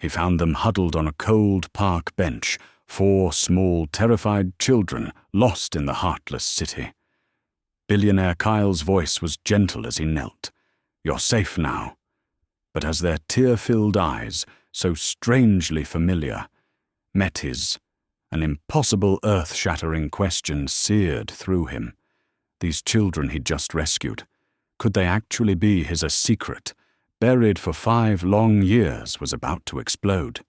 He found them huddled on a cold park bench, 4 small, terrified children lost in the heartless city. Billionaire Kyle's voice was gentle as he knelt. "You're safe now." But as their tear-filled eyes, so strangely familiar, met his, an impossible earth-shattering question seared through him. These children he'd just rescued, could they actually be his? A secret, buried for 5 long years, was about to explode.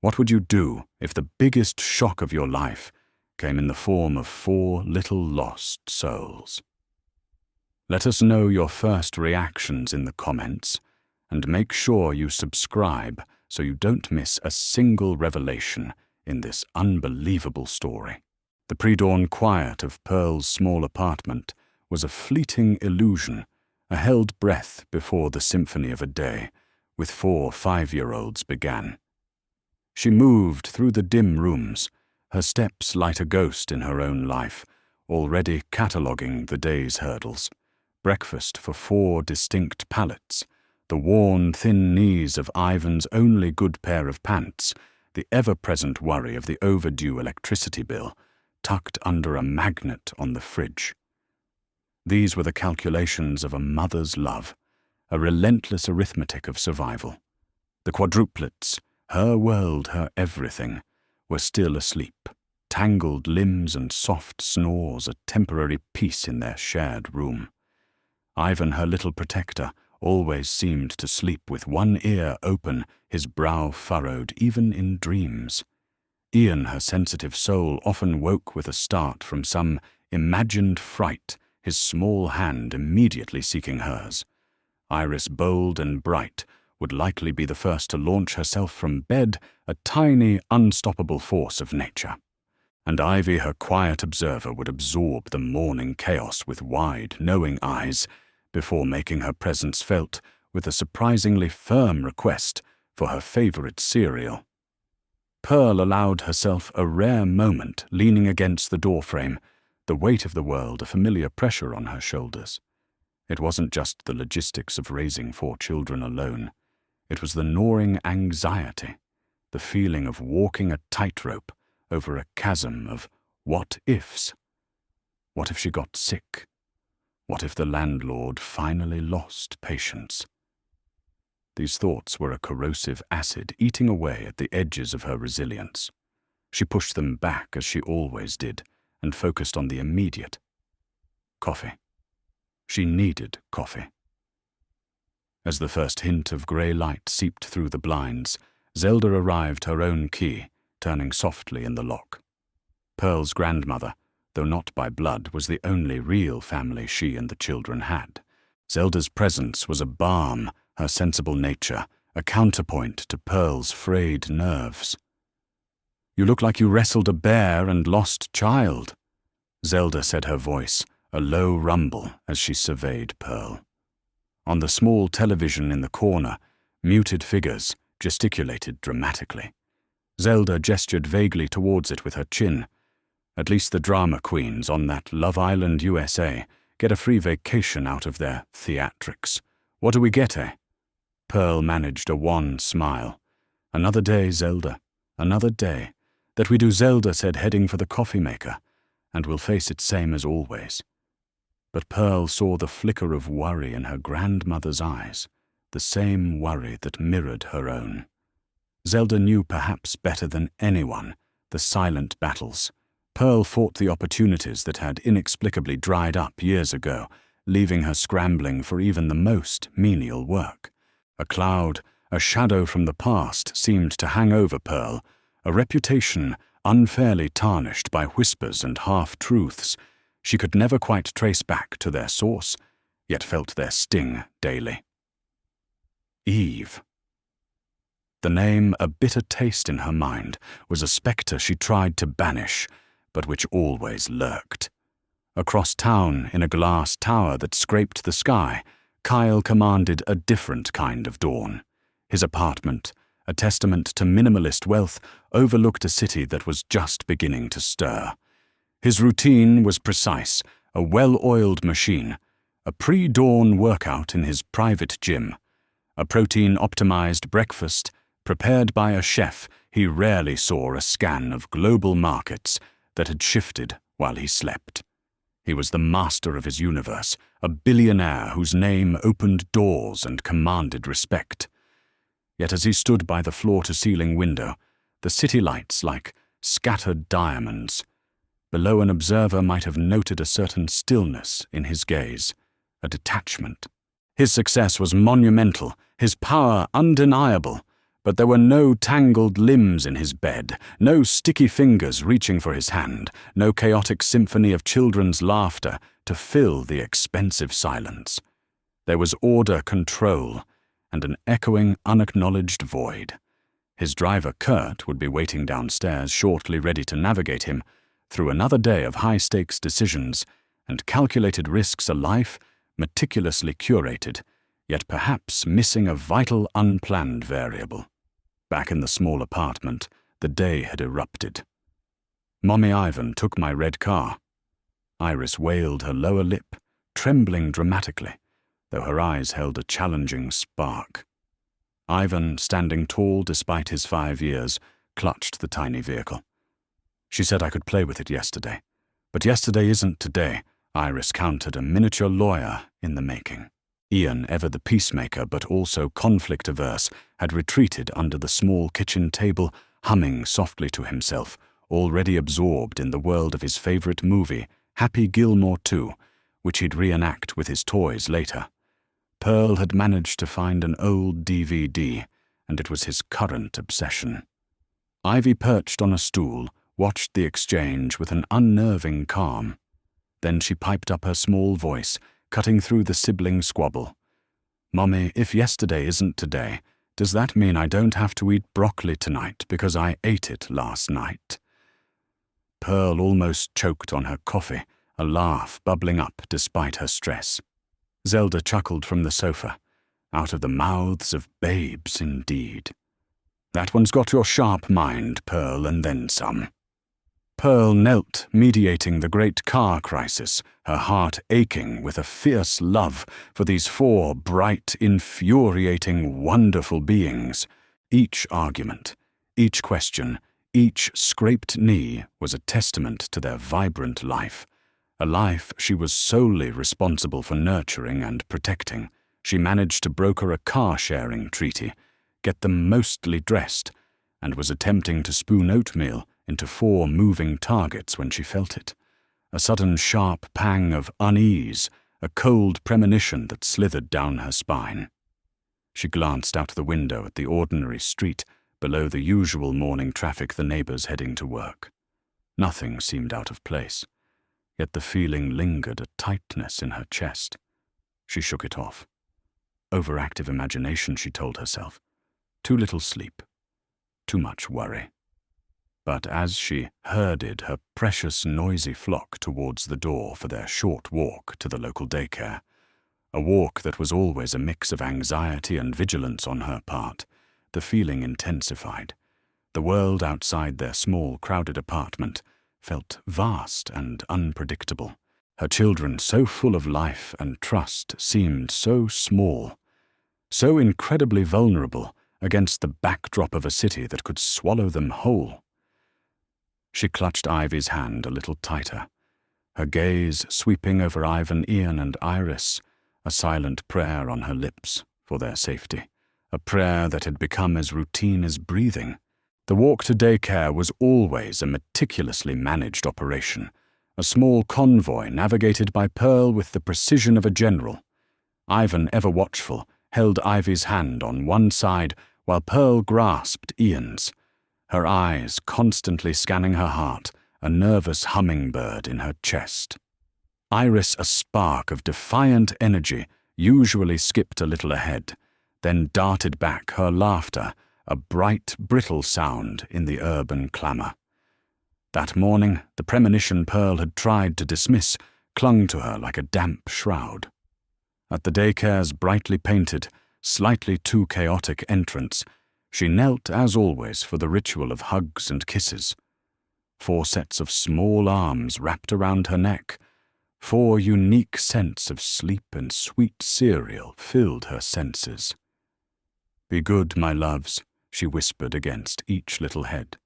What would you do if the biggest shock of your life came in the form of 4 little lost souls? Let us know your first reactions in the comments, and make sure you subscribe so you don't miss a single revelation in this unbelievable story. The pre-dawn quiet of Pearl's small apartment was a fleeting illusion, a held breath before the symphony of a day with 4 5-year-olds began. She moved through the dim rooms, her steps like a ghost in her own life, already cataloguing the day's hurdles. Breakfast for 4 distinct palates, the worn, thin knees of Ivan's only good pair of pants, the ever-present worry of the overdue electricity bill, tucked under a magnet on the fridge. These were the calculations of a mother's love, a relentless arithmetic of survival. The quadruplets, her world, her everything, were still asleep, tangled limbs and soft snores a temporary peace in their shared room. Ivan, her little protector, always seemed to sleep with one ear open, his brow furrowed, even in dreams. Ian, her sensitive soul, often woke with a start from some imagined fright, his small hand immediately seeking hers. Iris, bold and bright, would likely be the first to launch herself from bed, a tiny, unstoppable force of nature. And Ivy, her quiet observer, would absorb the morning chaos with wide, knowing eyes, before making her presence felt with a surprisingly firm request for her favorite cereal. Pearl allowed herself a rare moment leaning against the doorframe, the weight of the world a familiar pressure on her shoulders. It wasn't just the logistics of raising 4 children alone. It was the gnawing anxiety, the feeling of walking a tightrope over a chasm of what-ifs. What if she got sick? What if the landlord finally lost patience? These thoughts were a corrosive acid eating away at the edges of her resilience. She pushed them back as she always did and focused on the immediate. Coffee. She needed coffee. As the first hint of grey light seeped through the blinds, Zelda arrived her own key, turning softly in the lock. Pearl's grandmother, though not by blood, was the only real family she and the children had. Zelda's presence was a balm, her sensible nature, a counterpoint to Pearl's frayed nerves. "You look like you wrestled a bear and lost child," Zelda said, her voice a low rumble as she surveyed Pearl. On the small television in the corner, muted figures gesticulated dramatically. Zelda gestured vaguely towards it with her chin. At least the drama queens on that Love Island USA get a free vacation out of their theatrics. What do we get, eh? Pearl managed a wan smile. "Another day, Zelda. Another day. That we do," Zelda said, heading for the coffee maker, "and we'll face it same as always." But Pearl saw the flicker of worry in her grandmother's eyes, the same worry that mirrored her own. Zelda knew perhaps better than anyone the silent battles. Pearl fought the opportunities that had inexplicably dried up years ago, leaving her scrambling for even the most menial work. A cloud, a shadow from the past, seemed to hang over Pearl, a reputation unfairly tarnished by whispers and half-truths she could never quite trace back to their source, yet felt their sting daily. Eve. The name, a bitter taste in her mind, was a spectre she tried to banish, but which always lurked. Across town, in a glass tower that scraped the sky, Kyle commanded a different kind of dawn. His apartment, a testament to minimalist wealth, overlooked a city that was just beginning to stir. His routine was precise, a well-oiled machine, a pre-dawn workout in his private gym, a protein-optimized breakfast Prepared by a chef, he rarely saw a scan of global markets that had shifted while he slept. He was the master of his universe, a billionaire whose name opened doors and commanded respect. Yet as he stood by the floor-to-ceiling window, the city lights like scattered diamonds, below an observer might have noted a certain stillness in his gaze, a detachment. His success was monumental, his power undeniable, but there were no tangled limbs in his bed, no sticky fingers reaching for his hand, no chaotic symphony of children's laughter to fill the expensive silence. There was order, control, and an echoing, unacknowledged void. His driver, Kurt, would be waiting downstairs, shortly ready to navigate him through another day of high-stakes decisions and calculated risks, a life meticulously curated, yet perhaps missing a vital, unplanned variable. Back in the small apartment, the day had erupted. Mommy Ivan took my red car. Iris wailed her lower lip, trembling dramatically, though her eyes held a challenging spark. Ivan, standing tall despite his 5 years, clutched the tiny vehicle. She said I could play with it yesterday. But yesterday isn't today, Iris countered, a miniature lawyer in the making. Ian, ever the peacemaker but also conflict-averse, had retreated under the small kitchen table, humming softly to himself, already absorbed in the world of his favorite movie, Happy Gilmore 2, which he'd reenact with his toys later. Pearl had managed to find an old DVD, and it was his current obsession. Ivy, perched on a stool, watched the exchange with an unnerving calm. Then she piped up her small voice, cutting through the sibling squabble. "Mommy, if yesterday isn't today, does that mean I don't have to eat broccoli tonight because I ate it last night?" Pearl almost choked on her coffee, a laugh bubbling up despite her stress. Zelda chuckled from the sofa. Out of the mouths of babes, indeed. "That one's got your sharp mind, Pearl, and then some." Pearl knelt, mediating the great car crisis, her heart aching with a fierce love for these 4 bright, infuriating, wonderful beings. Each argument, each question, each scraped knee was a testament to their vibrant life, a life she was solely responsible for nurturing and protecting. She managed to broker a car-sharing treaty, get them mostly dressed, and was attempting to spoon oatmeal into 4 moving targets when she felt it. A sudden sharp pang of unease, a cold premonition that slithered down her spine. She glanced out the window at the ordinary street, below the usual morning traffic, the neighbors heading to work. Nothing seemed out of place, yet the feeling lingered, a tightness in her chest. She shook it off. Overactive imagination, she told herself. Too little sleep. Too much worry. But as she herded her precious noisy flock towards the door for their short walk to the local daycare, a walk that was always a mix of anxiety and vigilance on her part, the feeling intensified. The world outside their small, crowded apartment felt vast and unpredictable. Her children, so full of life and trust, seemed so small, so incredibly vulnerable against the backdrop of a city that could swallow them whole. She clutched Ivy's hand a little tighter, her gaze sweeping over Ivan, Ian, and Iris, a silent prayer on her lips for their safety, a prayer that had become as routine as breathing. The walk to daycare was always a meticulously managed operation, a small convoy navigated by Pearl with the precision of a general. Ivan, ever watchful, held Ivy's hand on one side while Pearl grasped Ian's, her eyes constantly scanning her heart, a nervous hummingbird in her chest. Iris, a spark of defiant energy, usually skipped a little ahead, then darted back, her laughter, a bright, brittle sound in the urban clamor. That morning, the premonition Pearl had tried to dismiss clung to her like a damp shroud. At the daycare's brightly painted, slightly too chaotic entrance, she knelt, as always, for the ritual of hugs and kisses. 4 sets of small arms wrapped around her neck, 4 unique scents of sleep and sweet cereal filled her senses. "Be good, my loves. she whispered against each little head.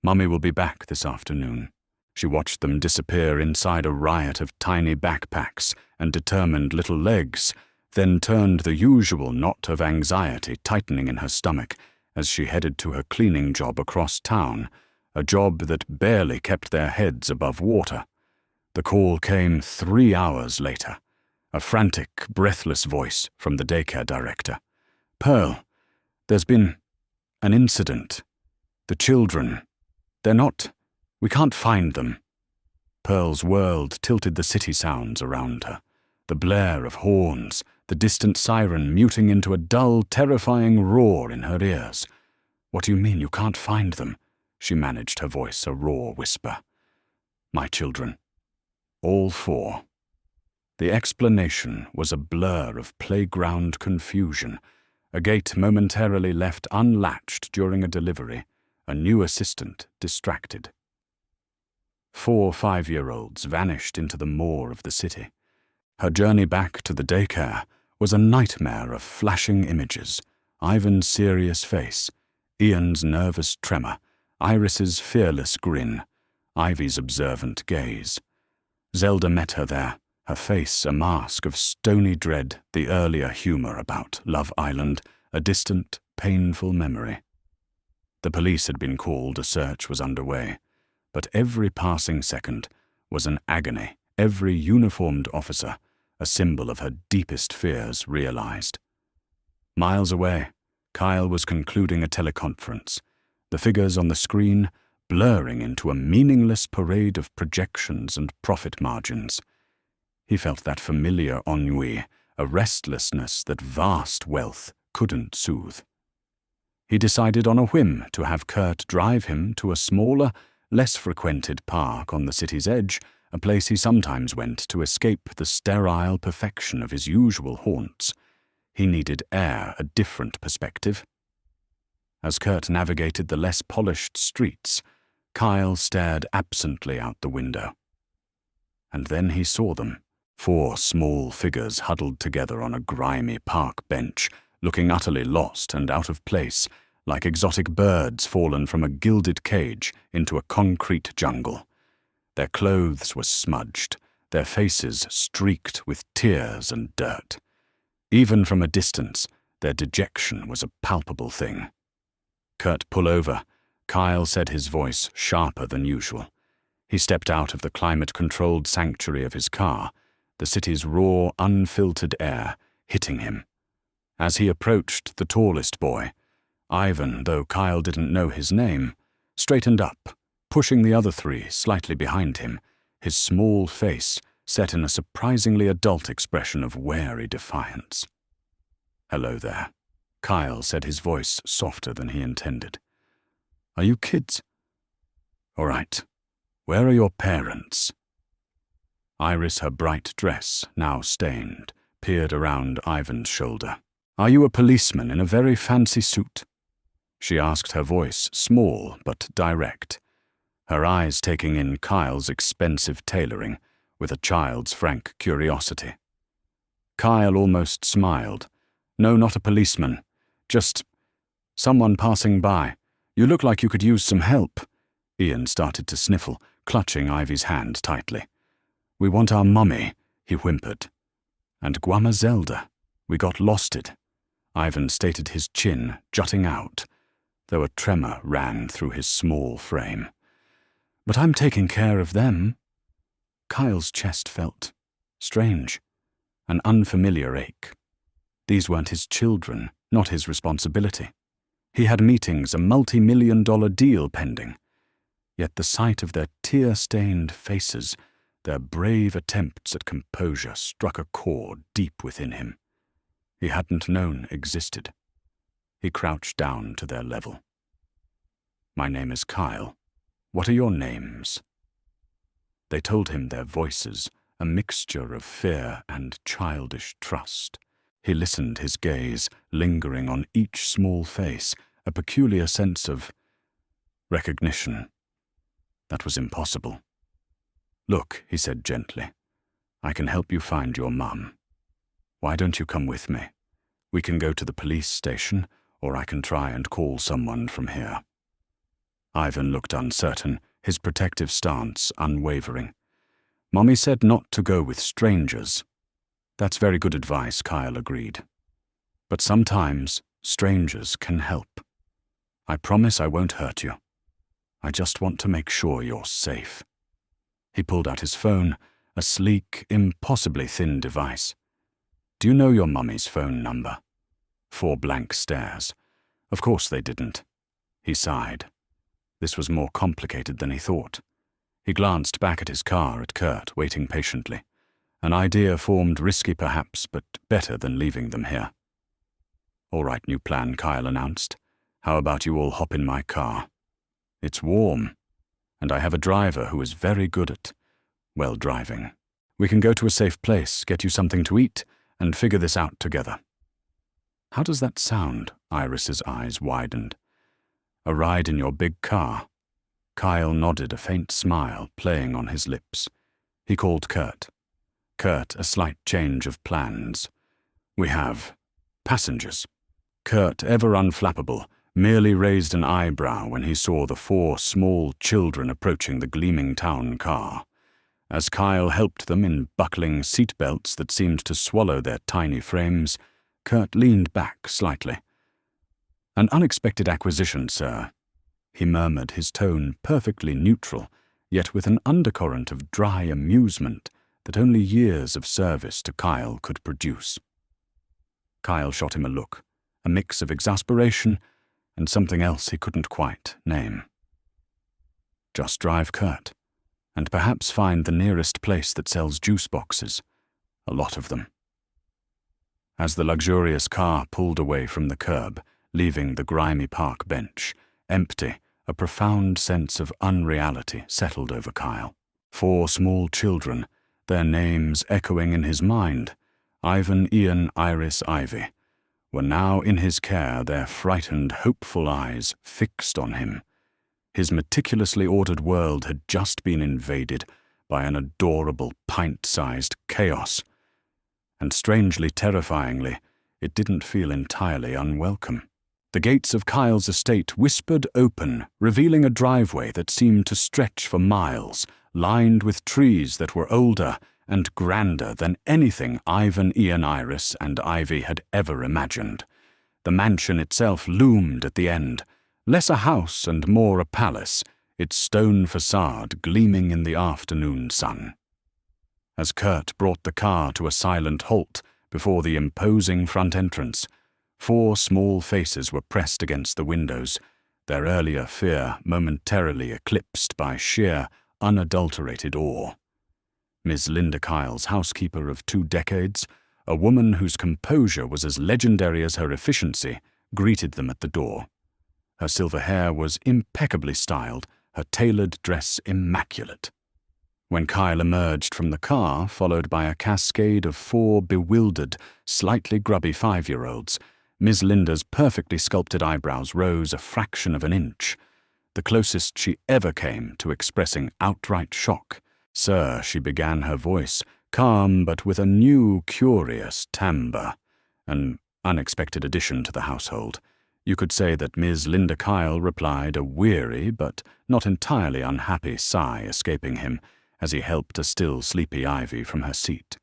Mummy will be back this afternoon. She watched them disappear inside a riot of tiny backpacks and determined little legs, then turned the usual knot of anxiety tightening in her stomach as she headed to her cleaning job across town, a job that barely kept their heads above water. The call came 3 hours later, a frantic, breathless voice from the daycare director. "Pearl, there's been an incident. The children, we can't find them." Pearl's world tilted the city sounds around her, the blare of horns, the distant siren muting into a dull, terrifying roar in her ears. "What do you mean you can't find them?" She managed her voice a raw whisper. "My children. All 4. The explanation was a blur of playground confusion, a gate momentarily left unlatched during a delivery, a new assistant distracted. 4 5-year-olds vanished into the maw of the city. Her journey back to the daycare was a nightmare of flashing images: Ivan's serious face, Ian's nervous tremor, Iris's fearless grin, Ivy's observant gaze. Zelda met her there, her face a mask of stony dread, the earlier humor about Love Island, a distant, painful memory. The police had been called, a search was underway, but every passing second was an agony every uniformed officer, a symbol of her deepest fears, realized. Miles away, Kyle was concluding a teleconference, the figures on the screen blurring into a meaningless parade of projections and profit margins. He felt that familiar ennui, a restlessness that vast wealth couldn't soothe. He decided on a whim to have Kurt drive him to a smaller, less frequented park on the city's edge, a place he sometimes went to escape the sterile perfection of his usual haunts. He needed air, a different perspective. As Kurt navigated the less polished streets, Kyle stared absently out the window. And then he saw them, 4 small figures huddled together on a grimy park bench, looking utterly lost and out of place, like exotic birds fallen from a gilded cage into a concrete jungle. Their clothes were smudged, their faces streaked with tears and dirt. Even from a distance, their dejection was a palpable thing. "Kurt, pull over," Kyle said, his voice sharper than usual. He stepped out of the climate-controlled sanctuary of his car, the city's raw, unfiltered air hitting him. As he approached the tallest boy, Ivan, though Kyle didn't know his name, straightened up, pushing the other 3 slightly behind him, his small face set in a surprisingly adult expression of wary defiance. "Hello there," Kyle said, his voice softer than he intended. "Are you kids? All right. Where are your parents?" Iris, her bright dress, now stained, peered around Ivan's shoulder. "Are you a policeman in a very fancy suit?" She asked, her voice small but direct, her eyes taking in Kyle's expensive tailoring with a child's frank curiosity. Kyle almost smiled. "No, not a policeman. Just someone passing by. You look like you could use some help." Ian started to sniffle, clutching Ivy's hand tightly. "We want our mummy," he whimpered. "And Guama Zelda. We got losted." Ivan stated, his chin jutting out, though a tremor ran through his small frame. "But I'm taking care of them." Kyle's chest felt strange, an unfamiliar ache. These weren't his children, not his responsibility. He had meetings, a multi-million-dollar deal pending. Yet the sight of their tear-stained faces, their brave attempts at composure, struck a chord deep within him he hadn't known existed. He crouched down to their level. "My name is Kyle. What are your names?" They told him, their voices, a mixture of fear and childish trust. He listened, his gaze lingering on each small face, a peculiar sense of recognition. That was impossible. "Look," he said gently, "I can help you find your mum. Why don't you come with me? We can go to the police station, or I can try and call someone from here." Ivan looked uncertain, his protective stance unwavering. "Mommy said not to go with strangers." "That's very good advice," Kyle agreed. "But sometimes strangers can help. I promise I won't hurt you. I just want to make sure you're safe." He pulled out his phone, a sleek, impossibly thin device. "Do you know your mummy's phone number?" 4 blank stares. Of course they didn't. He sighed. This was more complicated than he thought. He glanced back at his car at Kurt, waiting patiently. An idea formed, risky perhaps, but better than leaving them here. "All right, new plan," Kyle announced. "How about you all hop in my car? It's warm, and I have a driver who is very good at, well, driving. We can go to a safe place, get you something to eat, and figure this out together." "How does that sound?" Iris's eyes widened. "A ride in your big car?" Kyle nodded, a faint smile playing on his lips. He called Kurt. "Kurt, a slight change of plans. We have passengers." Kurt, ever unflappable, merely raised an eyebrow when he saw the 4 small children approaching the gleaming town car. As Kyle helped them in buckling seatbelts that seemed to swallow their tiny frames, Kurt leaned back slightly. "An unexpected acquisition, sir," he murmured, his tone perfectly neutral, yet with an undercurrent of dry amusement that only years of service to Kyle could produce. Kyle shot him a look, a mix of exasperation and something else he couldn't quite name. "Just drive, Kurt, and perhaps find the nearest place that sells juice boxes. A lot of them." As the luxurious car pulled away from the curb, leaving the grimy park bench, empty, a profound sense of unreality settled over Kyle. 4 small children, their names echoing in his mind, Ivan, Ian, Iris, Ivy, were now in his care, their frightened, hopeful eyes fixed on him. His meticulously ordered world had just been invaded by an adorable, pint-sized chaos. And strangely terrifyingly, it didn't feel entirely unwelcome. The gates of Kyle's estate whispered open, revealing a driveway that seemed to stretch for miles, lined with trees that were older and grander than anything Ivan, Ian, Iris, and Ivy had ever imagined. The mansion itself loomed at the end, less a house and more a palace, its stone facade gleaming in the afternoon sun. As Kurt brought the car to a silent halt before the imposing front entrance, 4 small faces were pressed against the windows, their earlier fear momentarily eclipsed by sheer, unadulterated awe. Ms. Linda Kyle's housekeeper of 2 decades, a woman whose composure was as legendary as her efficiency, greeted them at the door. Her silver hair was impeccably styled, her tailored dress immaculate. When Kyle emerged from the car, followed by a cascade of 4 bewildered, slightly grubby 5-year-olds, Ms. Linda's perfectly sculpted eyebrows rose a fraction of an inch, the closest she ever came to expressing outright shock. "Sir," she began, her voice calm but with a new, curious timbre, an unexpected addition to the household. You could say that Ms. Linda Kyle replied, a weary but not entirely unhappy sigh escaping him as he helped a still sleepy Ivy from her seat.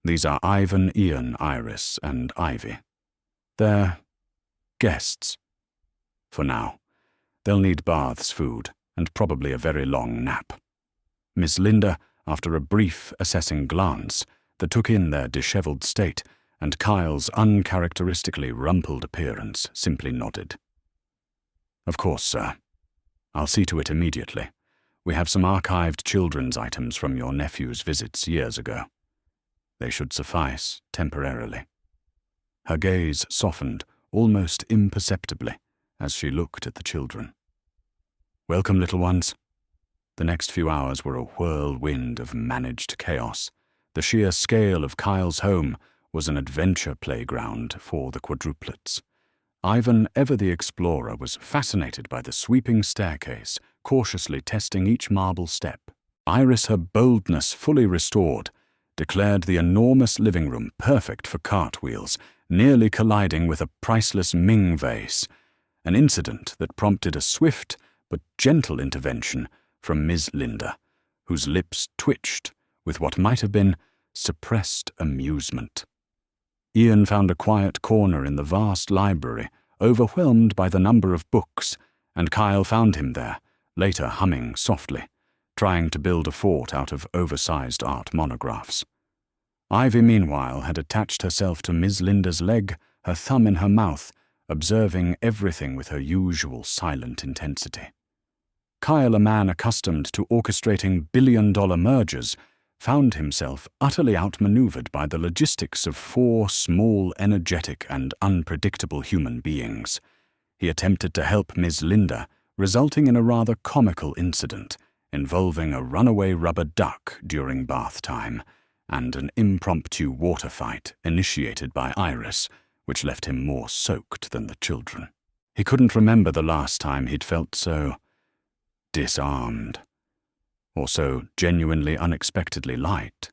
"These are Ivan, Ian, Iris, and Ivy. They're guests. For now. They'll need baths, food, and probably a very long nap." Miss Linda, after a brief, assessing glance that took in their disheveled state and Kyle's uncharacteristically rumpled appearance, simply nodded. "Of course, sir. I'll see to it immediately. We have some archived children's items from your nephew's visits years ago. They should suffice temporarily." Her gaze softened almost imperceptibly as she looked at the children. "Welcome, little ones." The next few hours were a whirlwind of managed chaos. The sheer scale of Kyle's home was an adventure playground for the Quadruplets. Ivan, ever the explorer, was fascinated by the sweeping staircase, cautiously testing each marble step. Iris, her boldness fully restored, declared the enormous living room perfect for cartwheels nearly colliding with a priceless Ming vase, an incident that prompted a swift but gentle intervention from Ms. Linda, whose lips twitched with what might have been suppressed amusement. Ian found a quiet corner in the vast library, overwhelmed by the number of books, and Kyle found him there, later humming softly, trying to build a fort out of oversized art monographs. Ivy, meanwhile, had attached herself to Ms. Linda's leg, her thumb in her mouth, observing everything with her usual silent intensity. Kyle, a man accustomed to orchestrating billion-dollar mergers, found himself utterly outmaneuvered by the logistics of 4 small, energetic, and unpredictable human beings. He attempted to help Ms. Linda, resulting in a rather comical incident involving a runaway rubber duck during bath time and an impromptu water fight initiated by Iris, which left him more soaked than the children. He couldn't remember the last time he'd felt so disarmed, or so genuinely unexpectedly light.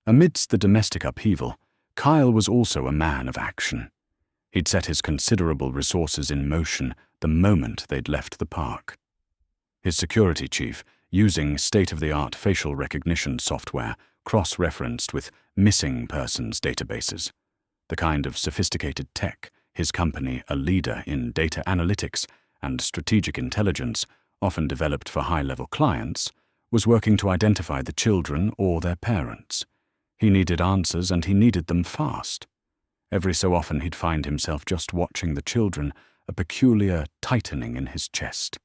Amidst the domestic upheaval, Kyle was also a man of action. He'd set his considerable resources in motion the moment they'd left the park. His security chief, using state-of-the-art facial recognition software cross-referenced with missing persons databases, the kind of sophisticated tech his company, a leader in data analytics and strategic intelligence, often developed for high-level clients, was working to identify the children or their parents. He needed answers, and he needed them fast. Every so often he'd find himself just watching the children, a peculiar tightening in his chest.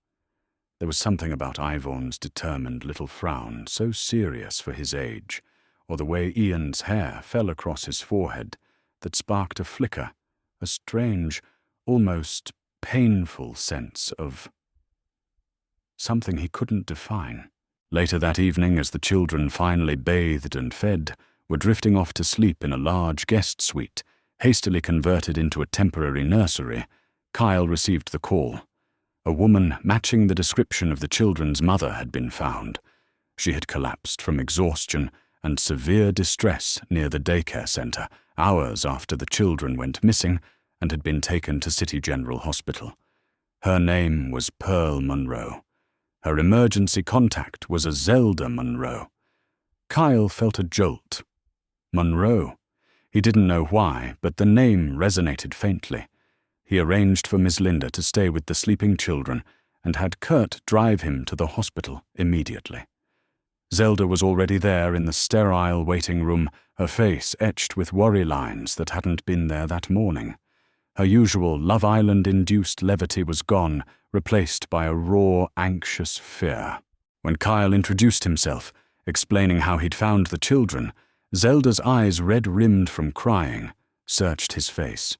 There was something about Ivonne's determined little frown, so serious for his age, or the way Ian's hair fell across his forehead, that sparked a flicker, a strange, almost painful sense of something he couldn't define. Later that evening, as the children finally bathed and fed, were drifting off to sleep in a large guest suite, hastily converted into a temporary nursery, Kyle received the call. A woman matching the description of the children's mother had been found. She had collapsed from exhaustion and severe distress near the daycare center hours after the children went missing and had been taken to City General Hospital. Her name was Pearl Monroe. Her emergency contact was a Zelda Monroe. Kyle felt a jolt. Monroe. He didn't know why, but the name resonated faintly. He arranged for Miss Linda to stay with the sleeping children and had Kurt drive him to the hospital immediately. Zelda was already there in the sterile waiting room, her face etched with worry lines that hadn't been there that morning. Her usual Love Island-induced levity was gone, replaced by a raw, anxious fear. When Kyle introduced himself, explaining how he'd found the children, Zelda's eyes, red-rimmed from crying, searched his face.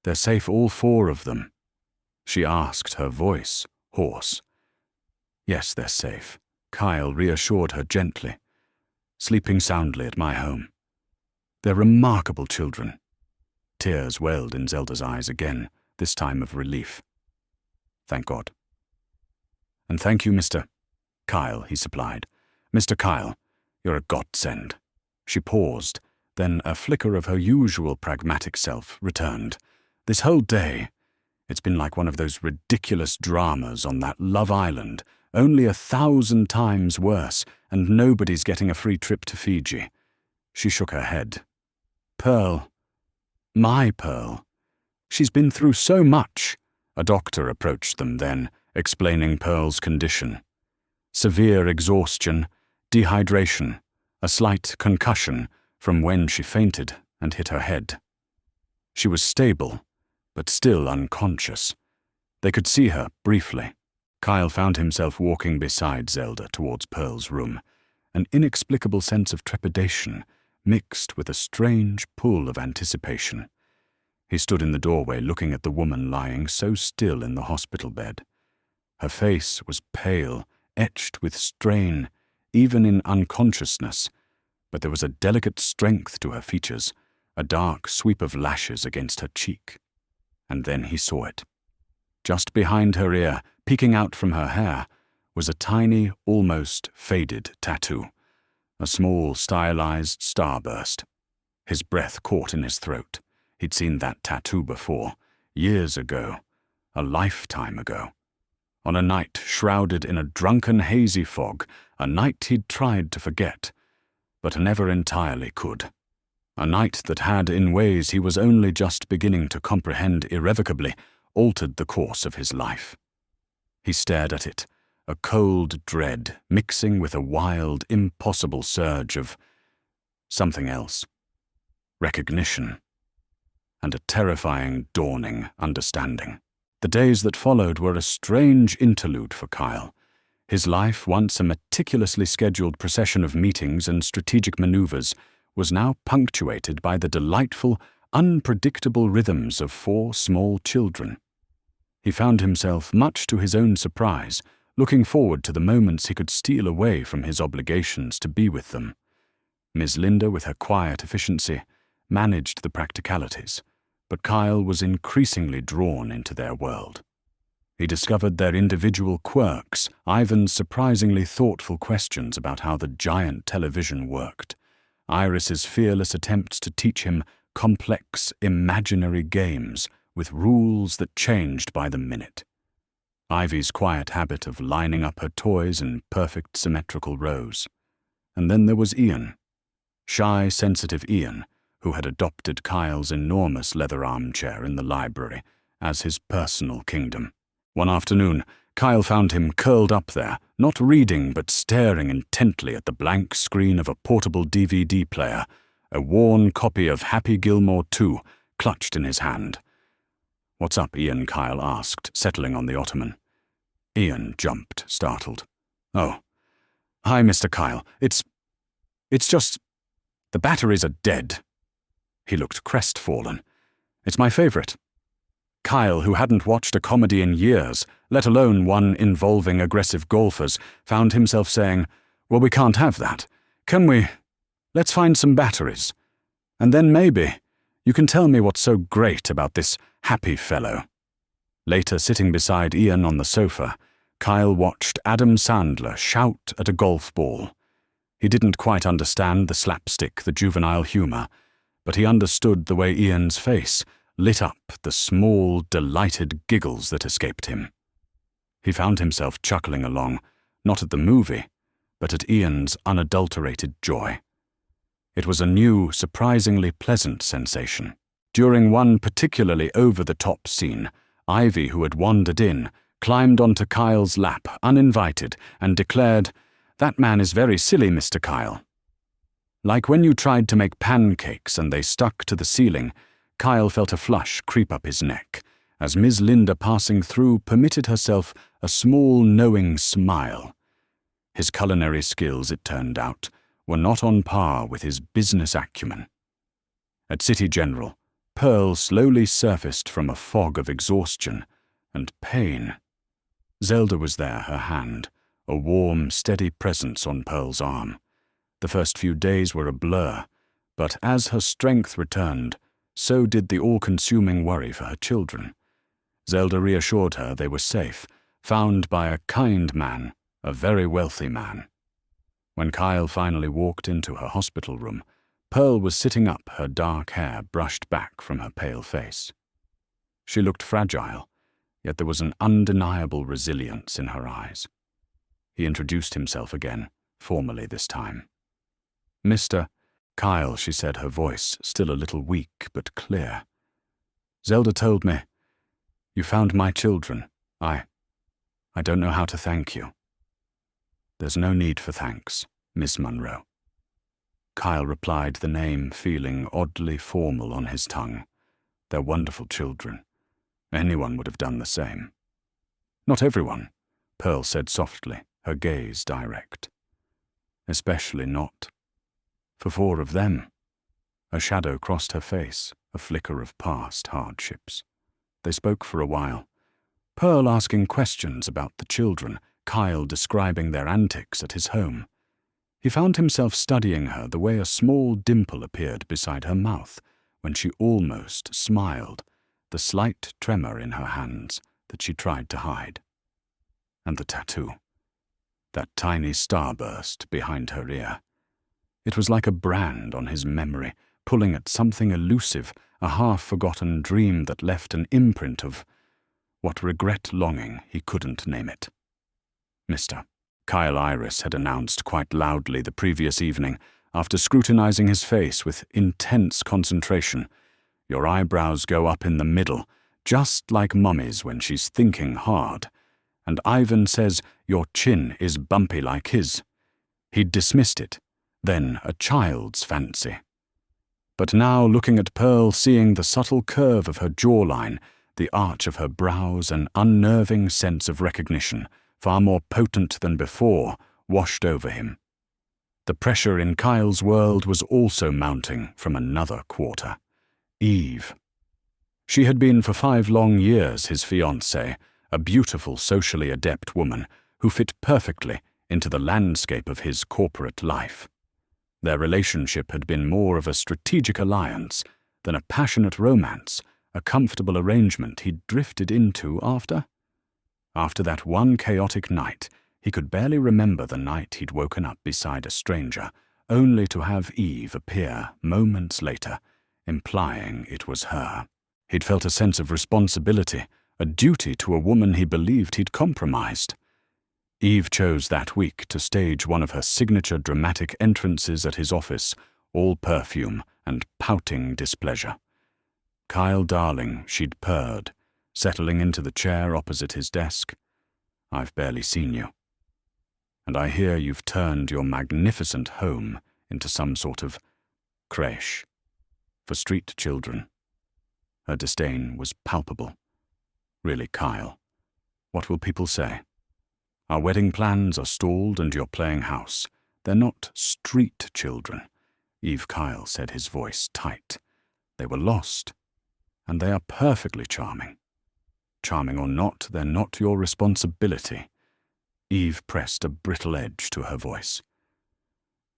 "They're safe, all 4 of them?" she asked, her voice hoarse. "Yes, they're safe," Kyle reassured her gently. "Sleeping soundly at my home. They're remarkable children." Tears welled in Zelda's eyes again, this time of relief. "Thank God." "And thank you, Mr. Kyle," he supplied. "Mr. Kyle, you're a godsend." She paused, then a flicker of her usual pragmatic self returned. "This whole day, it's been like one of those ridiculous dramas on that Love Island, only 1,000 times worse, and nobody's getting a free trip to Fiji." She shook her head. "Pearl, my Pearl, she's been through so much." A doctor approached them then, explaining Pearl's condition. Severe exhaustion, dehydration, a slight concussion from when she fainted and hit her head. She was stable, but still unconscious. They could see her briefly. Kyle found himself walking beside Zelda towards Pearl's room, an inexplicable sense of trepidation mixed with a strange pull of anticipation. He stood in the doorway looking at the woman lying so still in the hospital bed. Her face was pale, etched with strain, even in unconsciousness, but there was a delicate strength to her features, a dark sweep of lashes against her cheek. And then he saw it. Just behind her ear, peeking out from her hair, was a tiny, almost faded tattoo, a small stylized starburst. His breath caught in his throat. He'd seen that tattoo before, years ago, a lifetime ago. On a night shrouded in a drunken hazy fog, a night he'd tried to forget, but never entirely could. A night that had, in ways he was only just beginning to comprehend irrevocably, altered the course of his life. He stared at it, a cold dread mixing with a wild, impossible surge of something else. Recognition, and a terrifying, dawning understanding. The days that followed were a strange interlude for Kyle. His life, once a meticulously scheduled procession of meetings and strategic maneuvers, was now punctuated by the delightful, unpredictable rhythms of 4 small children. He found himself, much to his own surprise, looking forward to the moments he could steal away from his obligations to be with them. Miss Linda, with her quiet efficiency, managed the practicalities, but Kyle was increasingly drawn into their world. He discovered their individual quirks, Ivan's surprisingly thoughtful questions about how the giant television worked, Iris's fearless attempts to teach him complex, imaginary games with rules that changed by the minute, Ivy's quiet habit of lining up her toys in perfect symmetrical rows. And then there was Ian, shy, sensitive Ian, who had adopted Kyle's enormous leather armchair in the library as his personal kingdom. One afternoon, Kyle found him curled up there, not reading but staring intently at the blank screen of a portable DVD player, a worn copy of Happy Gilmore 2 clutched in his hand. "What's up, Ian?" Kyle asked, settling on the ottoman. Ian jumped, startled. "Oh, hi, Mr. Kyle. It's just, the batteries are dead." He looked crestfallen. "It's my favorite." Kyle, who hadn't watched a comedy in years, let alone one involving aggressive golfers, found himself saying, "Well, we can't have that. Can we? Let's find some batteries. And then maybe you can tell me what's so great about this happy fellow." Later, sitting beside Ian on the sofa, Kyle watched Adam Sandler shout at a golf ball. He didn't quite understand the slapstick, the juvenile humor, but he understood the way Ian's face lit up the small, delighted giggles that escaped him. He found himself chuckling along, not at the movie, but at Ian's unadulterated joy. It was a new, surprisingly pleasant sensation. During one particularly over-the-top scene, Ivy, who had wandered in, climbed onto Kyle's lap, uninvited, and declared, "That man is very silly, Mr. Kyle." Like when you tried to make pancakes and they stuck to the ceiling, Kyle felt a flush creep up his neck, as Miss Linda passing through permitted herself a small knowing smile. His culinary skills, it turned out, were not on par with his business acumen. At City General, Pearl slowly surfaced from a fog of exhaustion and pain. Zelda was there, her hand, a warm, steady presence on Pearl's arm. The first few days were a blur, but as her strength returned, so did the all-consuming worry for her children. Zelda reassured her they were safe, found by a kind man, a very wealthy man. When Kyle finally walked into her hospital room, Pearl was sitting up, her dark hair brushed back from her pale face. She looked fragile, yet there was an undeniable resilience in her eyes. He introduced himself again, formally this time. "Mr. Kyle," she said, her voice still a little weak but clear. "Zelda told me you found my children. I don't know how to thank you." "There's no need for thanks, Miss Munro." Kyle replied, the name feeling oddly formal on his tongue. "They're wonderful children. Anyone would have done the same." "Not everyone," Pearl said softly, her gaze direct. "Especially not for 4 of them." A shadow crossed her face, a flicker of past hardships. They spoke for a while, Pearl asking questions about the children, Kyle describing their antics at his home. He found himself studying her the way a small dimple appeared beside her mouth when she almost smiled, the slight tremor in her hands that she tried to hide. And the tattoo. That tiny starburst behind her ear. It was like a brand on his memory, pulling at something elusive, a half-forgotten dream that left an imprint of what regret longing he couldn't name it. Mr. Kyle Iris had announced quite loudly the previous evening, after scrutinizing his face with intense concentration. Your eyebrows go up in the middle, just like Mummy's when she's thinking hard. And Ivan says your chin is bumpy like his. He'd dismissed it, then a child's fancy. But now, looking at Pearl, seeing the subtle curve of her jawline, the arch of her brows, an unnerving sense of recognition, far more potent than before, washed over him. The pressure in Kyle's world was also mounting from another quarter. Eve. She had been for 5 long years his fiancée, a beautiful, socially adept woman who fit perfectly into the landscape of his corporate life. Their relationship had been more of a strategic alliance than a passionate romance, a comfortable arrangement he'd drifted into after that one chaotic night. He could barely remember the night he'd woken up beside a stranger, only to have Eve appear moments later, implying it was her. He'd felt a sense of responsibility, a duty to a woman he believed he'd compromised. Eve chose that week to stage one of her signature dramatic entrances at his office, all perfume and pouting displeasure. "Kyle, darling," she'd purred, settling into the chair opposite his desk. "I've barely seen you. And I hear you've turned your magnificent home into some sort of crèche for street children." Her disdain was palpable. "Really, Kyle, what will people say? Our wedding plans are stalled and you're playing house. They're not street children." Eve Kyle said, his voice tight. "They were lost, and they are perfectly charming. Charming or not, they're not your responsibility." Eve pressed a brittle edge to her voice.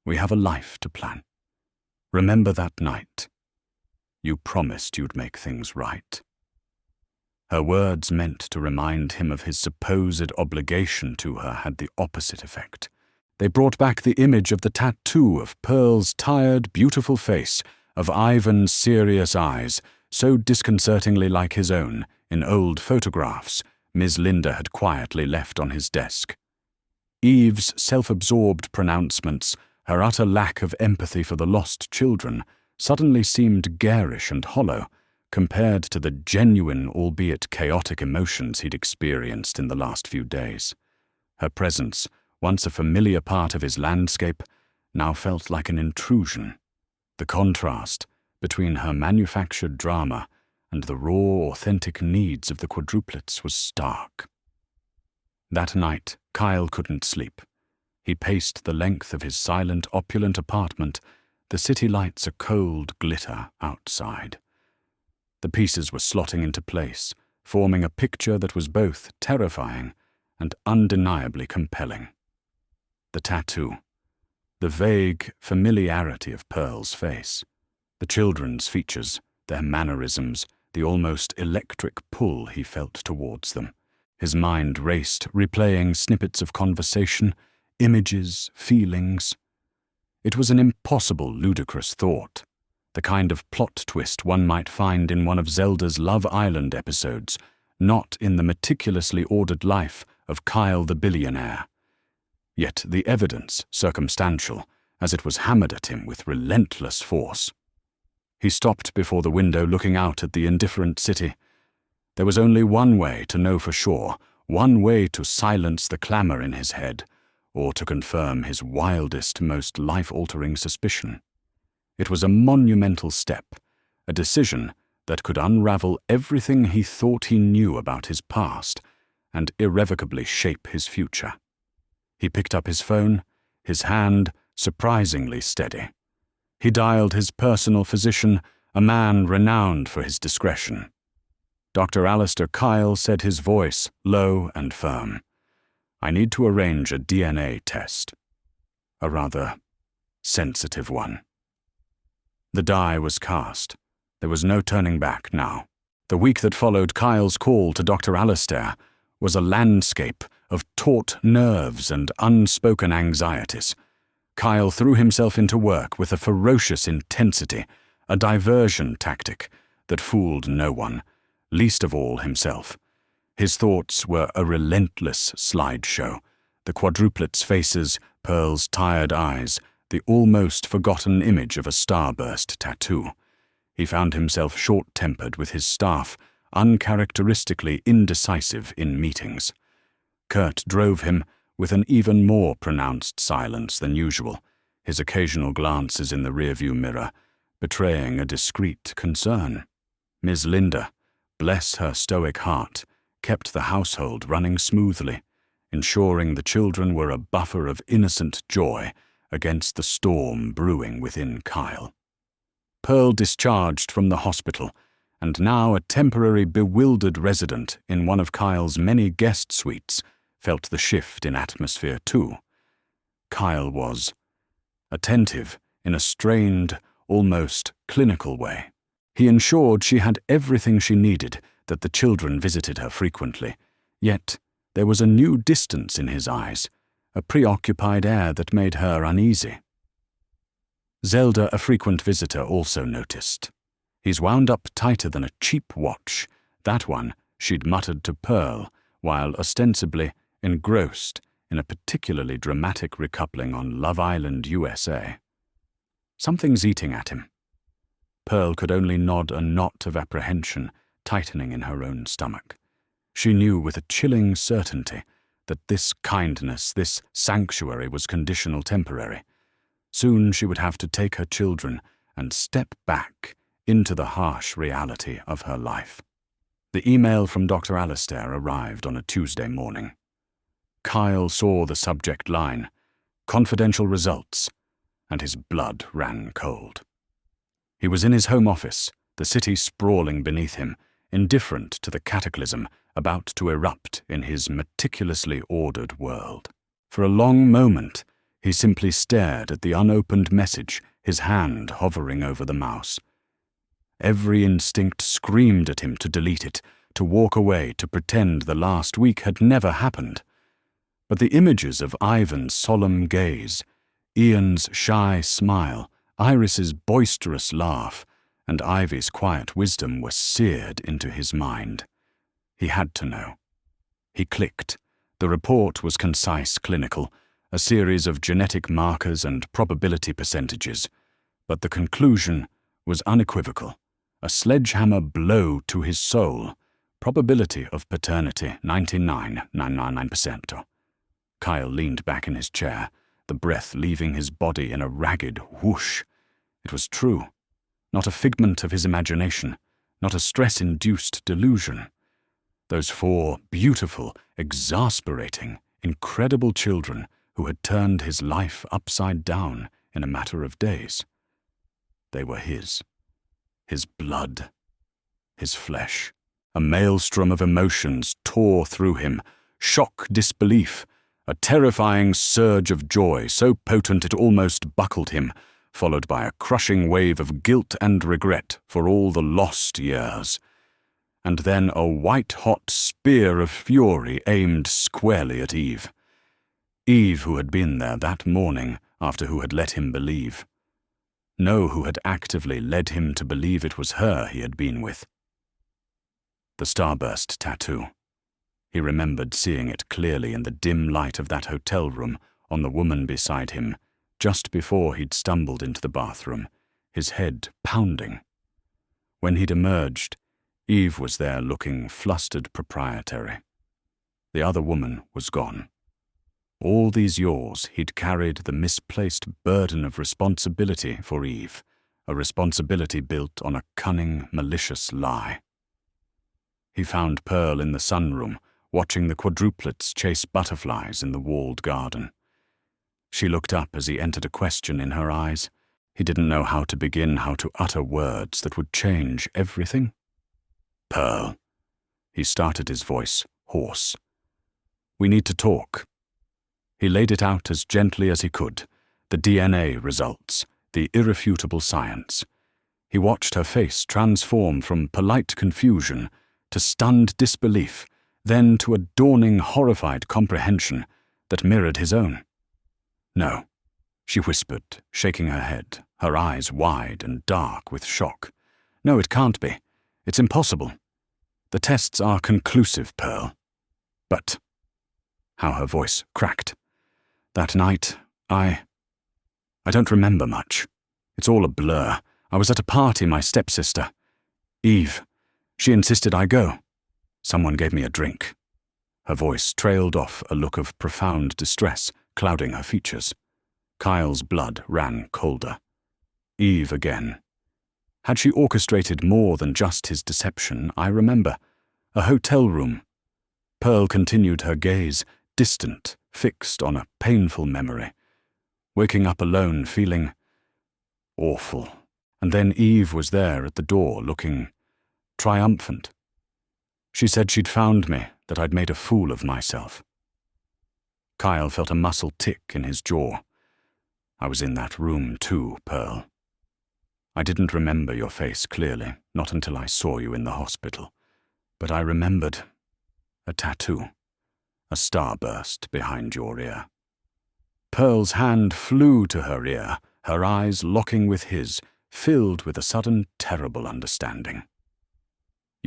"We have a life to plan. Remember that night. You promised you'd make things right." Her words, meant to remind him of his supposed obligation to her, had the opposite effect. They brought back the image of the tattoo of Pearl's tired, beautiful face, of Ivan's serious eyes, so disconcertingly like his own, in old photographs Ms. Linda had quietly left on his desk. Eve's self-absorbed pronouncements, her utter lack of empathy for the lost children, suddenly seemed garish and hollow, compared to the genuine, albeit chaotic emotions he'd experienced in the last few days. Her presence, once a familiar part of his landscape, now felt like an intrusion. The contrast between her manufactured drama and the raw, authentic needs of the Quadruplets was stark. That night, Kyle couldn't sleep. He paced the length of his silent, opulent apartment, the city lights a cold glitter outside. The pieces were slotting into place, forming a picture that was both terrifying and undeniably compelling. The tattoo, the vague familiarity of Pearl's face, the children's features, their mannerisms, the almost electric pull he felt towards them. His mind raced, replaying snippets of conversation, images, feelings. It was an impossible, ludicrous thought, the kind of plot twist one might find in one of Zelda's Love Island episodes, not in the meticulously ordered life of Kyle the billionaire. Yet the evidence circumstantial, as it was hammered at him with relentless force. He stopped before the window, looking out at the indifferent city. There was only one way to know for sure, one way to silence the clamor in his head, or to confirm his wildest, most life-altering suspicion. It was a monumental step, a decision that could unravel everything he thought he knew about his past and irrevocably shape his future. He picked up his phone, his hand surprisingly steady. He dialed his personal physician, a man renowned for his discretion. Dr. Alistair Kyle said, his voice low and firm. "I need to arrange a DNA test. A rather sensitive one." The die was cast. There was no turning back now. The week that followed Kyle's call to Dr. Alistair was a landscape of taut nerves and unspoken anxieties. Kyle threw himself into work with a ferocious intensity, a diversion tactic that fooled no one, least of all himself. His thoughts were a relentless slideshow, the quadruplets' faces, Pearl's tired eyes, the almost forgotten image of a starburst tattoo. He found himself short-tempered with his staff, uncharacteristically indecisive in meetings. Kurt drove him with an even more pronounced silence than usual, his occasional glances in the rearview mirror betraying a discreet concern. Ms. Linda, bless her stoic heart, kept the household running smoothly, ensuring the children were a buffer of innocent joy against the storm brewing within Kyle. Pearl discharged from the hospital, and now a temporary bewildered resident in one of Kyle's many guest suites felt the shift in atmosphere too. Kyle was attentive in a strained, almost clinical way. He ensured she had everything she needed, that the children visited her frequently, yet there was a new distance in his eyes, a preoccupied air that made her uneasy. Zelda, a frequent visitor, also noticed. He's wound up tighter than a cheap watch, that one she'd muttered to Pearl, while ostensibly engrossed in a particularly dramatic recoupling on Love Island, USA. Something's eating at him. Pearl could only nod a knot of apprehension tightening in her own stomach. She knew with a chilling certainty that this kindness, this sanctuary was conditional temporary. Soon she would have to take her children and step back into the harsh reality of her life. The email from Dr. Alastair arrived on a Tuesday morning. Kyle saw the subject line, "Confidential results," and his blood ran cold. He was in his home office, the city sprawling beneath him, indifferent to the cataclysm about to erupt in his meticulously ordered world. For a long moment, he simply stared at the unopened message, his hand hovering over the mouse. Every instinct screamed at him to delete it, to walk away, to pretend the last week had never happened. But the images of Ivan's solemn gaze, Ian's shy smile, Iris's boisterous laugh, and Ivy's quiet wisdom were seared into his mind. He had to know. He clicked. The report was concise, clinical, a series of genetic markers and probability percentages, but the conclusion was unequivocal. A sledgehammer blow to his soul. Probability of paternity 99.999%. Kyle leaned back in his chair, the breath leaving his body in a ragged whoosh. It was true. Not a figment of his imagination, not a stress-induced delusion. Those 4 beautiful, exasperating, incredible children who had turned his life upside down in a matter of days. They were his. His blood. His flesh. A maelstrom of emotions tore through him. Shock, disbelief, a terrifying surge of joy so potent it almost buckled him, followed by a crushing wave of guilt and regret for all the lost years. And then a white-hot spear of fury aimed squarely at Eve. Eve, who had been there that morning after who had let him believe. No, who had actively led him to believe it was her he had been with. The starburst tattoo. He remembered seeing it clearly in the dim light of that hotel room on the woman beside him, just before he'd stumbled into the bathroom, his head pounding. When he'd emerged, Eve was there looking flustered proprietary. The other woman was gone. All these years he'd carried the misplaced burden of responsibility for Eve, a responsibility built on a cunning, malicious lie. He found Pearl in the sunroom, watching the quadruplets chase butterflies in the walled garden. She looked up as he entered, a question in her eyes. He didn't know how to begin, how to utter words that would change everything. "Pearl." He started, his voice hoarse. "We need to talk." He laid it out as gently as he could, the DNA results, the irrefutable science. He watched her face transform from polite confusion to stunned disbelief, then to a dawning, horrified comprehension that mirrored his own. "No," she whispered, shaking her head, her eyes wide and dark with shock. "No, it can't be. It's impossible. The tests are conclusive, Pearl." "But—" How her voice cracked. "That night, I don't remember much. It's all a blur. I was at a party, my stepsister. Eve. She insisted I go. Someone gave me a drink." Her voice trailed off, a look of profound distress clouding her features. Kyle's blood ran colder. Eve again. Had she orchestrated more than just his deception? I remember. A hotel room. Pearl continued her gaze, distant, fixed on a painful memory. Waking up alone, feeling awful. And then Eve was there at the door, looking triumphant. She said she'd found me, that I'd made a fool of myself. Kyle felt a muscle tick in his jaw. "I was in that room too, Pearl. I didn't remember your face clearly, not until I saw you in the hospital. But I remembered a tattoo, a starburst behind your ear." Pearl's hand flew to her ear, her eyes locking with his, filled with a sudden, terrible understanding.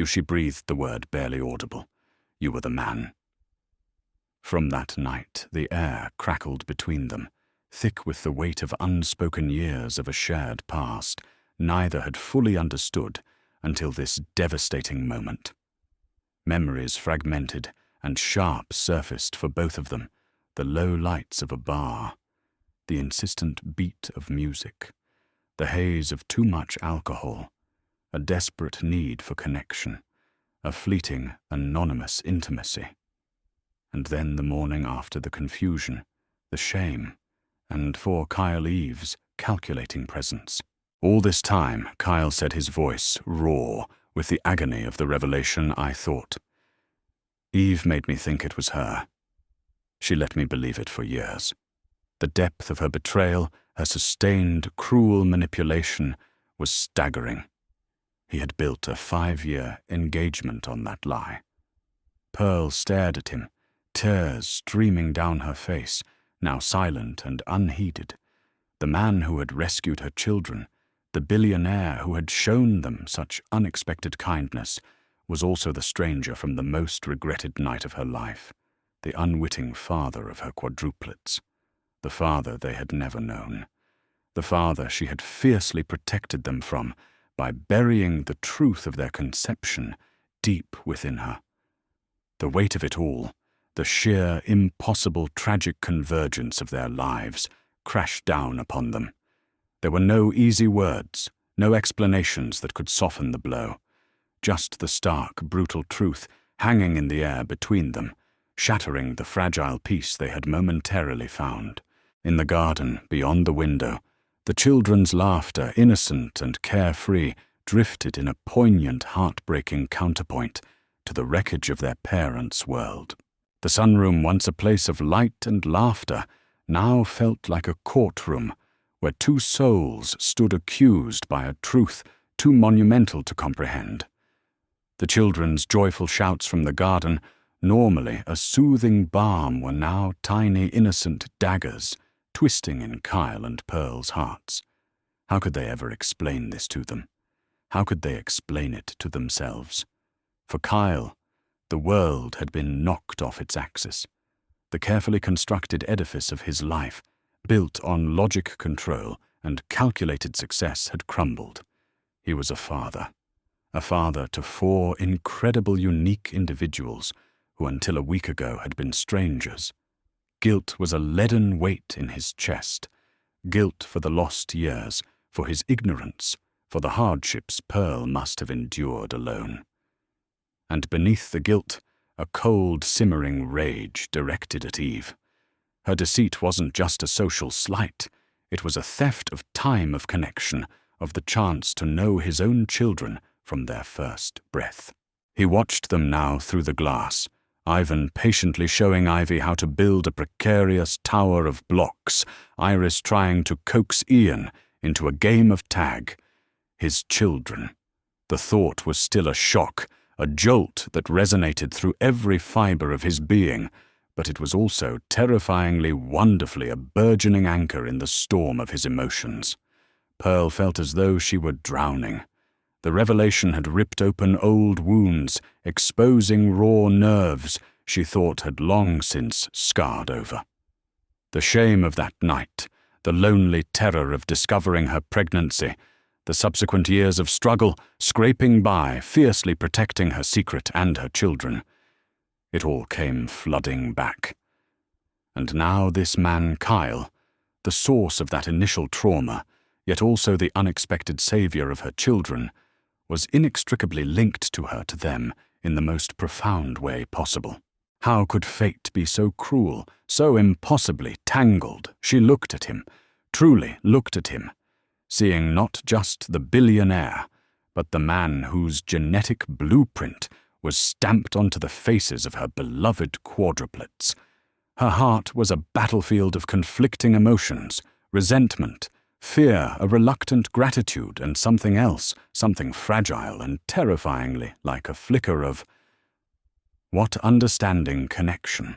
She breathed the word barely audible. "You were the man." From that night, the air crackled between them, thick with the weight of unspoken years of a shared past neither had fully understood until this devastating moment. Memories fragmented and sharp surfaced for both of them, the low lights of a bar, the insistent beat of music, the haze of too much alcohol, a desperate need for connection, a fleeting, anonymous intimacy. And then the morning after, the confusion, the shame, and for Kyle Eve's calculating presence. All this time, Kyle said, his voice raw with the agony of the revelation. I thought. Eve made me think it was her. She let me believe it for years. The depth of her betrayal, her sustained, cruel manipulation, was staggering. He had built a 5-year engagement on that lie. Pearl stared at him, tears streaming down her face, now silent and unheeded. The man who had rescued her children, the billionaire who had shown them such unexpected kindness, was also the stranger from the most regretted night of her life, the unwitting father of her quadruplets, the father they had never known, the father she had fiercely protected them from by burying the truth of their conception deep within her. The weight of it all, the sheer, impossible, tragic convergence of their lives, crashed down upon them. There were no easy words, no explanations that could soften the blow. Just the stark, brutal truth hanging in the air between them, shattering the fragile peace they had momentarily found. In the garden, beyond the window, the children's laughter, innocent and carefree, drifted in a poignant, heartbreaking counterpoint to the wreckage of their parents' world. The sunroom, once a place of light and laughter, now felt like a courtroom where two souls stood accused by a truth too monumental to comprehend. The children's joyful shouts from the garden, normally a soothing balm, were now tiny, innocent daggers, twisting in Kyle and Pearl's hearts. How could they ever explain this to them? How could they explain it to themselves? For Kyle, the world had been knocked off its axis. The carefully constructed edifice of his life, built on logic, control, and calculated success, had crumbled. He was a father to 4 incredible, unique individuals who until a week ago had been strangers. Guilt was a leaden weight in his chest. Guilt for the lost years, for his ignorance, for the hardships Pearl must have endured alone. And beneath the guilt, a cold, simmering rage directed at Eve. Her deceit wasn't just a social slight. It was a theft of time, of connection, of the chance to know his own children from their first breath. He watched them now through the glass, Ivan patiently showing Ivy how to build a precarious tower of blocks, Iris trying to coax Ian into a game of tag. His children. The thought was still a shock, a jolt that resonated through every fiber of his being, but it was also terrifyingly, wonderfully a burgeoning anchor in the storm of his emotions. Pearl felt as though she were drowning. The revelation had ripped open old wounds, exposing raw nerves she thought had long since scarred over. The shame of that night, the lonely terror of discovering her pregnancy, the subsequent years of struggle, scraping by, fiercely protecting her secret and her children. It all came flooding back. And now this man, Kyle, the source of that initial trauma, yet also the unexpected savior of her children, was inextricably linked to them in the most profound way possible. How could fate be so cruel, so impossibly tangled? She looked at him, truly looked at him, seeing not just the billionaire, but the man whose genetic blueprint was stamped onto the faces of her beloved quadruplets. Her heart was a battlefield of conflicting emotions, resentment, fear, a reluctant gratitude, and something else, something fragile and terrifyingly like a flicker of what understanding connection.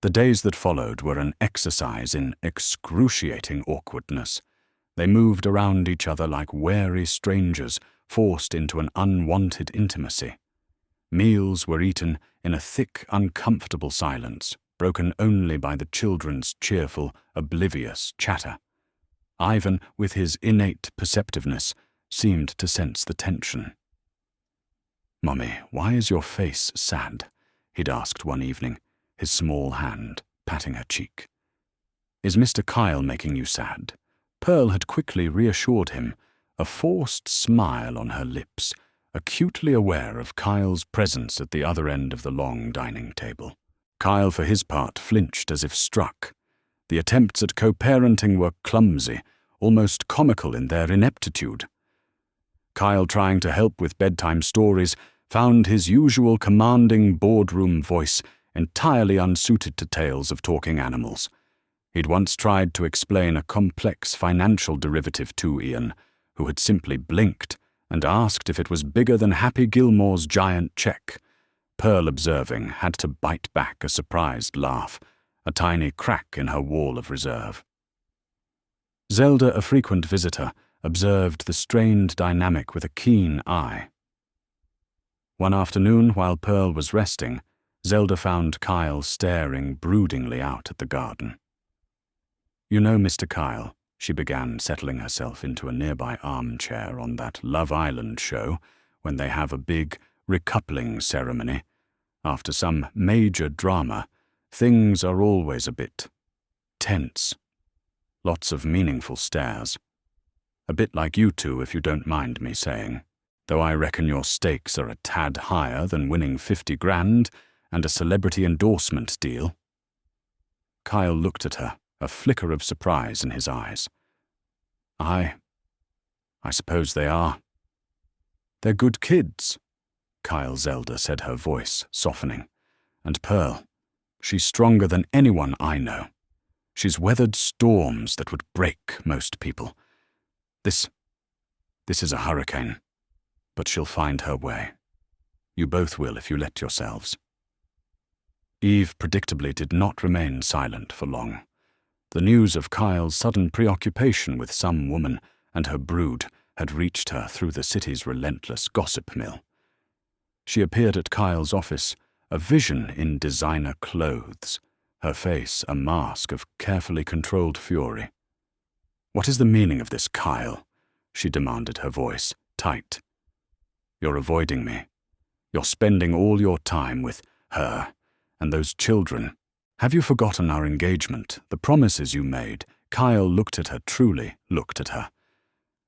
The days that followed were an exercise in excruciating awkwardness. They moved around each other like wary strangers forced into an unwanted intimacy. Meals were eaten in a thick, uncomfortable silence, broken only by the children's cheerful, oblivious chatter. Ivan, with his innate perceptiveness, seemed to sense the tension. "Mummy, why is your face sad?" he'd asked one evening, his small hand patting her cheek. "Is Mr. Kyle making you sad?" Pearl had quickly reassured him, a forced smile on her lips, acutely aware of Kyle's presence at the other end of the long dining table. Kyle, for his part, flinched as if struck. The attempts at co-parenting were clumsy, almost comical in their ineptitude. Kyle, trying to help with bedtime stories, found his usual commanding boardroom voice entirely unsuited to tales of talking animals. He'd once tried to explain a complex financial derivative to Ian, who had simply blinked and asked if it was bigger than Happy Gilmore's giant check. Pearl, observing, had to bite back a surprised laugh, a tiny crack in her wall of reserve. Zelda, a frequent visitor, observed the strained dynamic with a keen eye. One afternoon, while Pearl was resting, Zelda found Kyle staring broodingly out at the garden. "You know, Mr. Kyle," she began, settling herself into a nearby armchair on that Love Island show when they have a big recoupling ceremony. After some major drama, things are always a bit tense. Lots of meaningful stares. A bit like you two, if you don't mind me saying. Though I reckon your stakes are a tad higher than winning 50 grand and a celebrity endorsement deal." Kyle looked at her, a flicker of surprise in his eyes. I suppose they are." "They're good kids," Kyle Zelda said, her voice softening. "And Pearl, she's stronger than anyone I know. She's weathered storms that would break most people. This is a hurricane, but she'll find her way. You both will if you let yourselves." Eve predictably did not remain silent for long. The news of Kyle's sudden preoccupation with some woman and her brood had reached her through the city's relentless gossip mill. She appeared at Kyle's office, a vision in designer clothes, her face a mask of carefully controlled fury. "What is the meaning of this, Kyle?" she demanded, her voice tight. "You're avoiding me. You're spending all your time with her and those children. Have you forgotten our engagement, the promises you made?" Kyle looked at her, truly looked at her.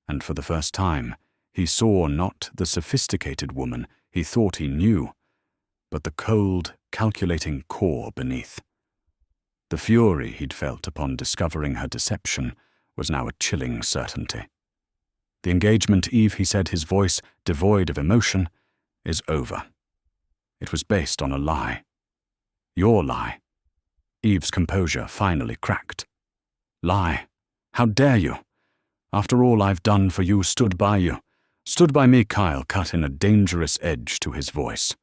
And for the first time, he saw not the sophisticated woman he thought he knew, but the cold, calculating core beneath. The fury he'd felt upon discovering her deception was now a chilling certainty. "The engagement, Eve," he said, his voice devoid of emotion, "is over. It was based on a lie. Your lie." Eve's composure finally cracked. "Lie? How dare you? After all I've done for you, stood by you. Stood by me," Kyle cut in, a dangerous edge to his voice.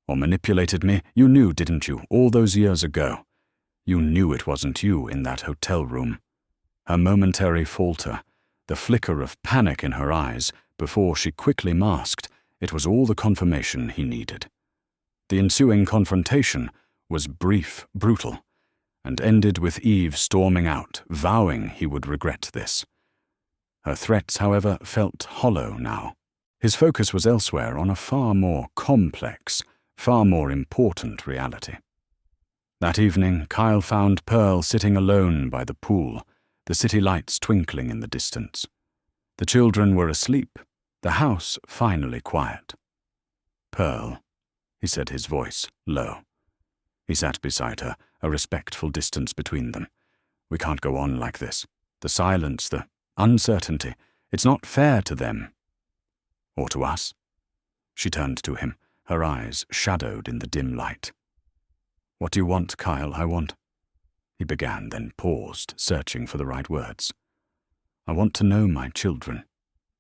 "Or manipulated me? You knew, didn't you, all those years ago? You knew it wasn't you in that hotel room." Her momentary falter, The flicker of panic in her eyes before she quickly masked, it was all the confirmation he needed. The ensuing confrontation was brief, brutal, and ended with Eve storming out, vowing he would regret this. Her threats, however, felt hollow now. His focus was elsewhere, on a far more complex, far more important reality. That evening, Kyle found Pearl sitting alone by the pool, the city lights twinkling in the distance. The children were asleep, the house finally quiet. "Pearl," he said, his voice low. He sat beside her, a respectful distance between them. "We can't go on like this. The silence, the uncertainty, it's not fair to them. Or to us." She turned to him, her eyes shadowed in the dim light. "What do you want, Kyle? I want—" he began, then paused, searching for the right words. "I want to know my children.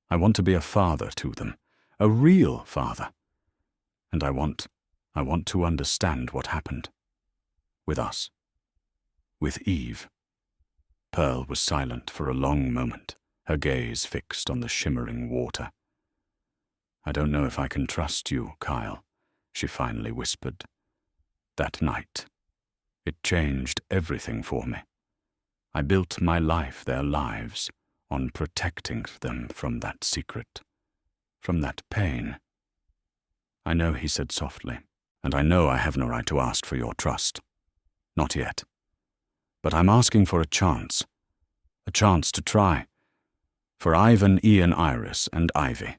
I want to be a father to them, a real father. And I want to understand what happened. With us. With Eve." Pearl was silent for a long moment, her gaze fixed on the shimmering water. "I don't know if I can trust you, Kyle," she finally whispered. "That night, it changed everything for me. I built my life, their lives, on protecting them from that secret, from that pain." "I know," he said softly, "and I know I have no right to ask for your trust. Not yet. But I'm asking for a chance to try. For Ivan, Ian, Iris, and Ivy.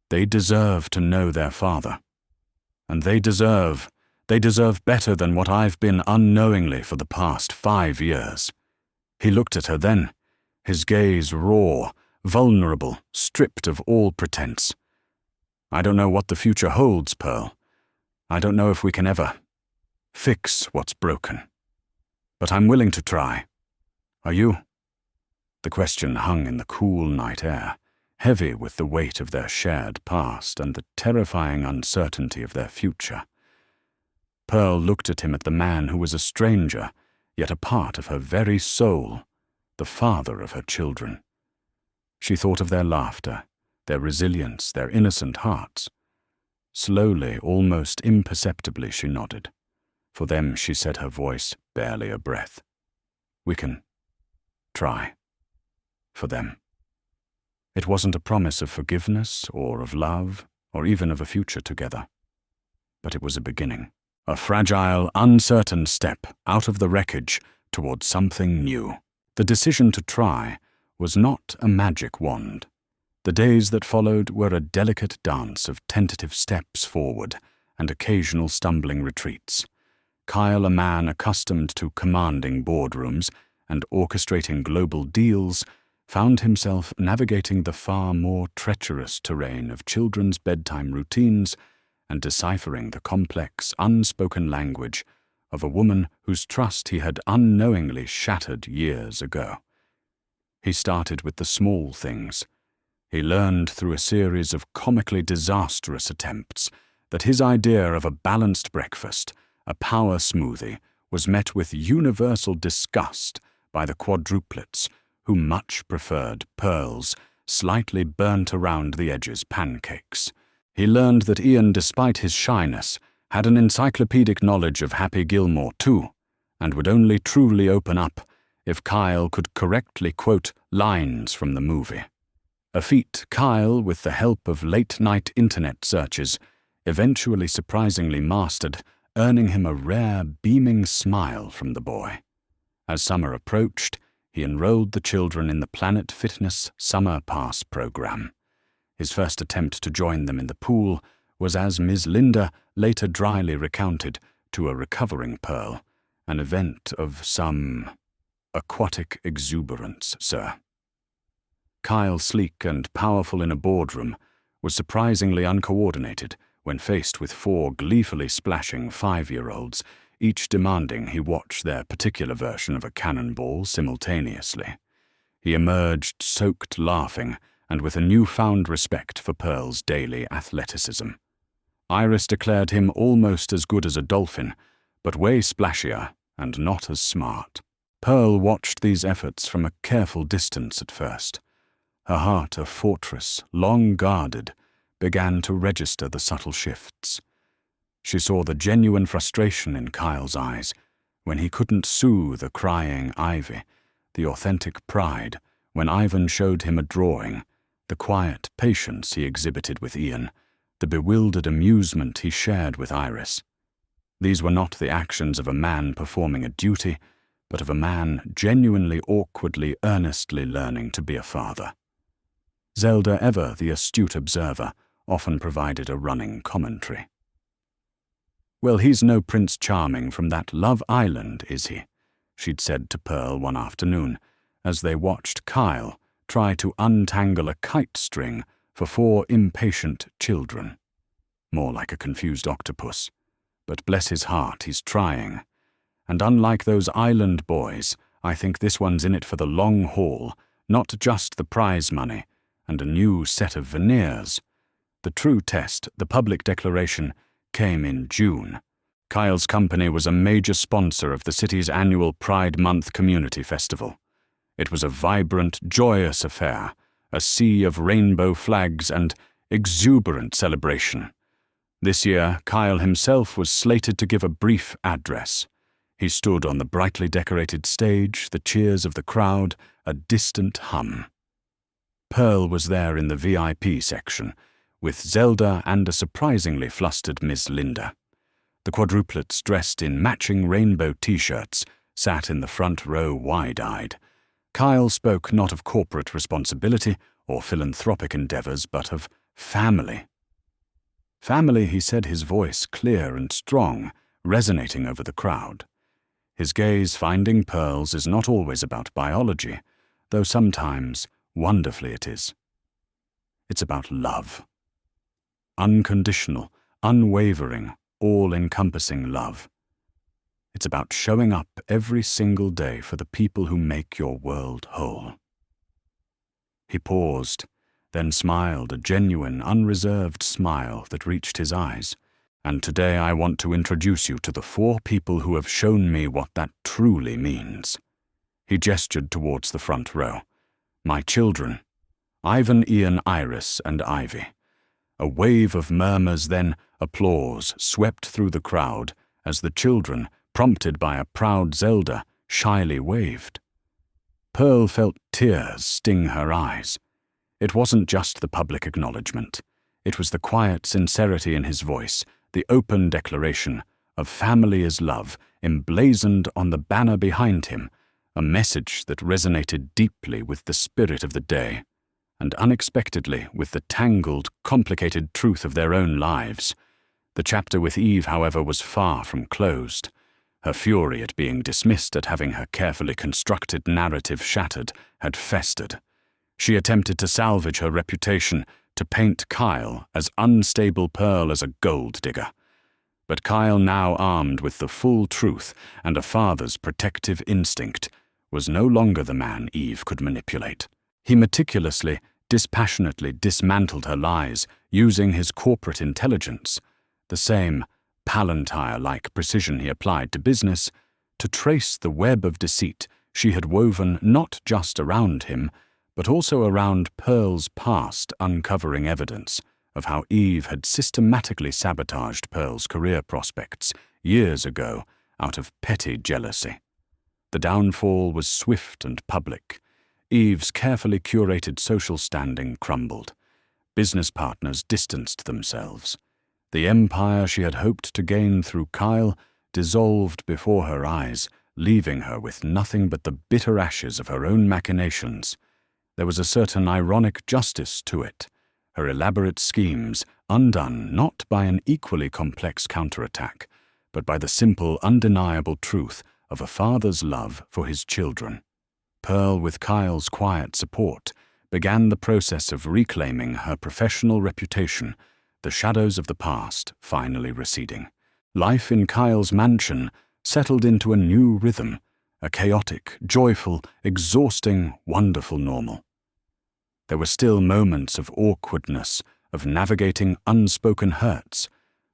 They deserve to know their father. And they deserve better than what I've been unknowingly for the past 5 years." He looked at her then, his gaze raw, vulnerable, stripped of all pretense. "I don't know what the future holds, Pearl. I don't know if we can ever fix what's broken. But I'm willing to try. Are you?" The question hung in the cool night air, heavy with the weight of their shared past and the terrifying uncertainty of their future. Pearl looked at him, at the man who was a stranger, yet a part of her very soul, the father of her children. She thought of their laughter, their resilience, their innocent hearts. Slowly, almost imperceptibly, she nodded. For them, she said, her voice barely a breath. "We can try. For them." It wasn't a promise of forgiveness or of love or even of a future together. But it was a beginning, a fragile, uncertain step out of the wreckage toward something new. The decision to try was not a magic wand. The days that followed were a delicate dance of tentative steps forward and occasional stumbling retreats. Kyle, a man accustomed to commanding boardrooms and orchestrating global deals, found himself navigating the far more treacherous terrain of children's bedtime routines and deciphering the complex, unspoken language of a woman whose trust he had unknowingly shattered years ago. He started with the small things. He learned through a series of comically disastrous attempts that his idea of a balanced breakfast, a power smoothie, was met with universal disgust by the Quadruplets, who much preferred Pearl's slightly burnt around the edges pancakes. He learned that Ian, despite his shyness, had an encyclopedic knowledge of Happy Gilmore too, and would only truly open up if Kyle could correctly quote lines from the movie. A feat Kyle, with the help of late-night internet searches, eventually surprisingly mastered, earning him a rare, beaming smile from the boy. As summer approached, he enrolled the children in the Planet Fitness Summer Pass program. His first attempt to join them in the pool was, as Ms. Linda later dryly recounted to a recovering Pearl, an event of some aquatic exuberance, sir. Kyle, sleek and powerful in a boardroom, was surprisingly uncoordinated when faced with 4 gleefully splashing 5-year-olds, each demanding he watch their particular version of a cannonball simultaneously. He emerged soaked laughing and with a newfound respect for Pearl's daily athleticism. Iris declared him almost as good as a dolphin, but way splashier and not as smart. Pearl watched these efforts from a careful distance at first, her heart a fortress long guarded, began to register the subtle shifts. She saw the genuine frustration in Kyle's eyes when he couldn't soothe a crying Ivy, the authentic pride when Ivan showed him a drawing, the quiet patience he exhibited with Ian, the bewildered amusement he shared with Iris. These were not the actions of a man performing a duty, but of a man genuinely awkwardly earnestly learning to be a father. Zelda, ever the astute observer, often provided a running commentary. "Well, he's no Prince Charming from that Love Island, is he?" she'd said to Pearl one afternoon, as they watched Kyle try to untangle a kite string for 4 impatient children. More like a confused octopus. But bless his heart, he's trying. And unlike those island boys, I think this one's in it for the long haul, not just the prize money and a new set of veneers. The true test, the public declaration, came in June. Kyle's company was a major sponsor of the city's annual Pride Month Community Festival. It was a vibrant, joyous affair, a sea of rainbow flags and exuberant celebration. This year, Kyle himself was slated to give a brief address. He stood on the brightly decorated stage, the cheers of the crowd, a distant hum. Pearl was there in the VIP section, with Zelda and a surprisingly flustered Miss Linda. The quadruplets, dressed in matching rainbow t-shirts, sat in the front row wide-eyed. Kyle spoke not of corporate responsibility or philanthropic endeavors, but of family. Family, he said, his voice clear and strong, resonating over the crowd. His gaze finding pearls is not always about biology, though sometimes, wonderfully it is. It's about love. Unconditional, unwavering, all-encompassing love. It's about showing up every single day for the people who make your world whole. He paused, then smiled, a genuine, unreserved smile that reached his eyes. "And today I want to introduce you to the 4 people who have shown me what that truly means." He gestured towards the front row. "My children, Ivan, Ian, Iris, and Ivy." A wave of murmurs, then applause, swept through the crowd as the children, prompted by a proud Zelda, shyly waved. Pearl felt tears sting her eyes. It wasn't just the public acknowledgement. It was the quiet sincerity in his voice, the open declaration of family is love, emblazoned on the banner behind him, a message that resonated deeply with the spirit of the day, and unexpectedly with the tangled, complicated truth of their own lives. The chapter with Eve, however, was far from closed. Her fury at being dismissed, at having her carefully constructed narrative shattered, had festered. She attempted to salvage her reputation, to paint Kyle as unstable Pearl as a gold digger. But Kyle, now armed with the full truth and a father's protective instinct, was no longer the man Eve could manipulate. He meticulously, dispassionately dismantled her lies, using his corporate intelligence, the same Palantir-like precision he applied to business, to trace the web of deceit she had woven not just around him, but also around Pearl's past, uncovering evidence of how Eve had systematically sabotaged Pearl's career prospects years ago out of petty jealousy. The downfall was swift and public. Eve's carefully curated social standing crumbled. Business partners distanced themselves. The empire she had hoped to gain through Kyle dissolved before her eyes, leaving her with nothing but the bitter ashes of her own machinations. There was a certain ironic justice to it, her elaborate schemes undone not by an equally complex counterattack, but by the simple, undeniable truth of a father's love for his children. Pearl, with Kyle's quiet support, began the process of reclaiming her professional reputation, the shadows of the past finally receding. Life in Kyle's mansion settled into a new rhythm, a chaotic, joyful, exhausting, wonderful normal. There were still moments of awkwardness, of navigating unspoken hurts,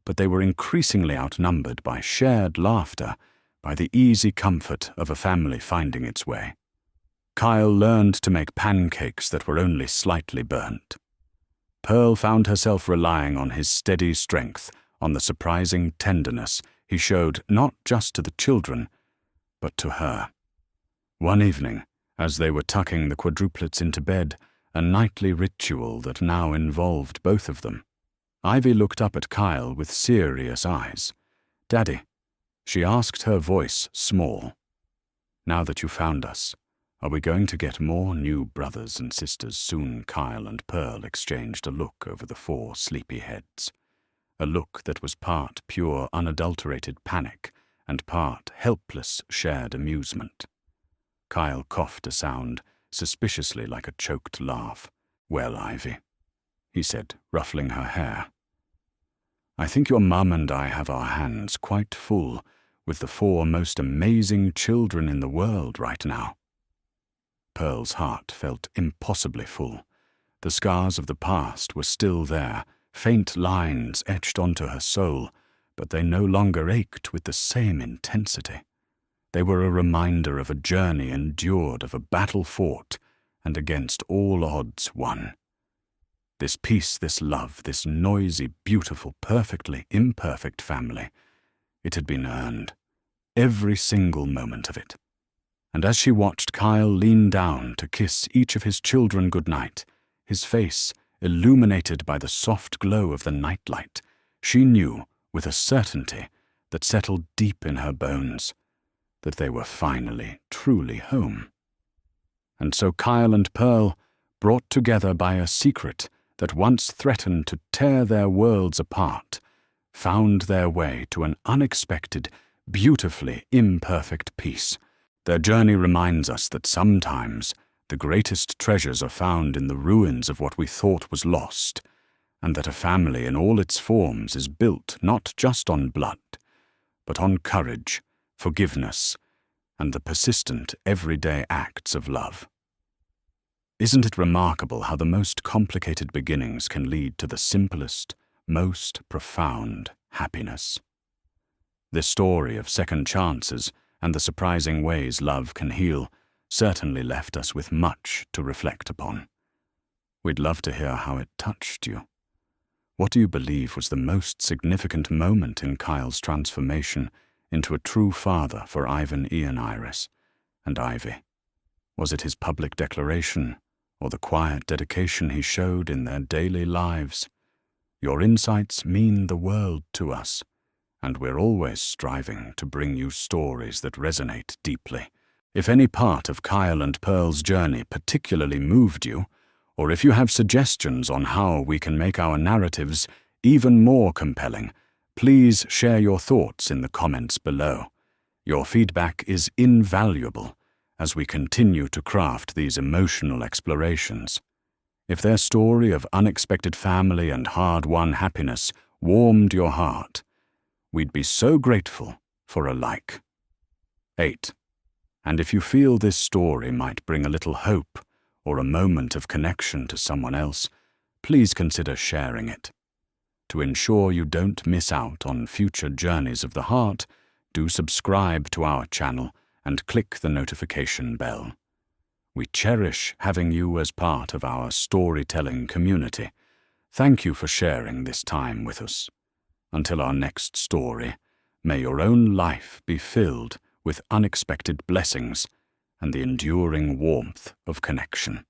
but they were increasingly outnumbered by shared laughter, by the easy comfort of a family finding its way. Kyle learned to make pancakes that were only slightly burnt. Pearl found herself relying on his steady strength, on the surprising tenderness he showed not just to the children, but to her. One evening, as they were tucking the quadruplets into bed, a nightly ritual that now involved both of them, Ivy looked up at Kyle with serious eyes. "Daddy," she asked, her voice small, "now that you found us, are we going to get more new brothers and sisters soon?" Kyle and Pearl exchanged a look over the 4 sleepy heads, a look that was part pure, unadulterated panic and part helpless, shared amusement. Kyle coughed a sound suspiciously like a choked laugh. "Well, Ivy," he said, ruffling her hair, "I think your mum and I have our hands quite full with the 4 most amazing children in the world right now." Pearl's heart felt impossibly full. The scars of the past were still there, faint lines etched onto her soul, but they no longer ached with the same intensity. They were a reminder of a journey endured, of a battle fought, and against all odds won. This peace, this love, this noisy, beautiful, perfectly imperfect family, it had been earned, every single moment of it. And as she watched Kyle lean down to kiss each of his children goodnight, his face illuminated by the soft glow of the nightlight, she knew with a certainty that settled deep in her bones that they were finally, truly home. And so Kyle and Pearl, brought together by a secret that once threatened to tear their worlds apart, found their way to an unexpected, beautifully imperfect peace. Their journey reminds us that sometimes the greatest treasures are found in the ruins of what we thought was lost, and that a family in all its forms is built not just on blood, but on courage, forgiveness, and the persistent, everyday acts of love. Isn't it remarkable how the most complicated beginnings can lead to the simplest, most profound happiness? This story of second chances and the surprising ways love can heal certainly left us with much to reflect upon. We'd love to hear how it touched you. What do you believe was the most significant moment in Kyle's transformation into a true father for Ivan, Ian, Iris, and Ivy? Was it his public declaration, or the quiet dedication he showed in their daily lives? Your insights mean the world to us, and we're always striving to bring you stories that resonate deeply. If any part of Kyle and Pearl's journey particularly moved you, or if you have suggestions on how we can make our narratives even more compelling, please share your thoughts in the comments below. Your feedback is invaluable as we continue to craft these emotional explorations. If their story of unexpected family and hard-won happiness warmed your heart, we'd be so grateful for a like. 8. And if you feel this story might bring a little hope or a moment of connection to someone else, please consider sharing it. To ensure you don't miss out on future journeys of the heart, do subscribe to our channel and click the notification bell. We cherish having you as part of our storytelling community. Thank you for sharing this time with us. Until our next story, may your own life be filled with unexpected blessings and the enduring warmth of connection.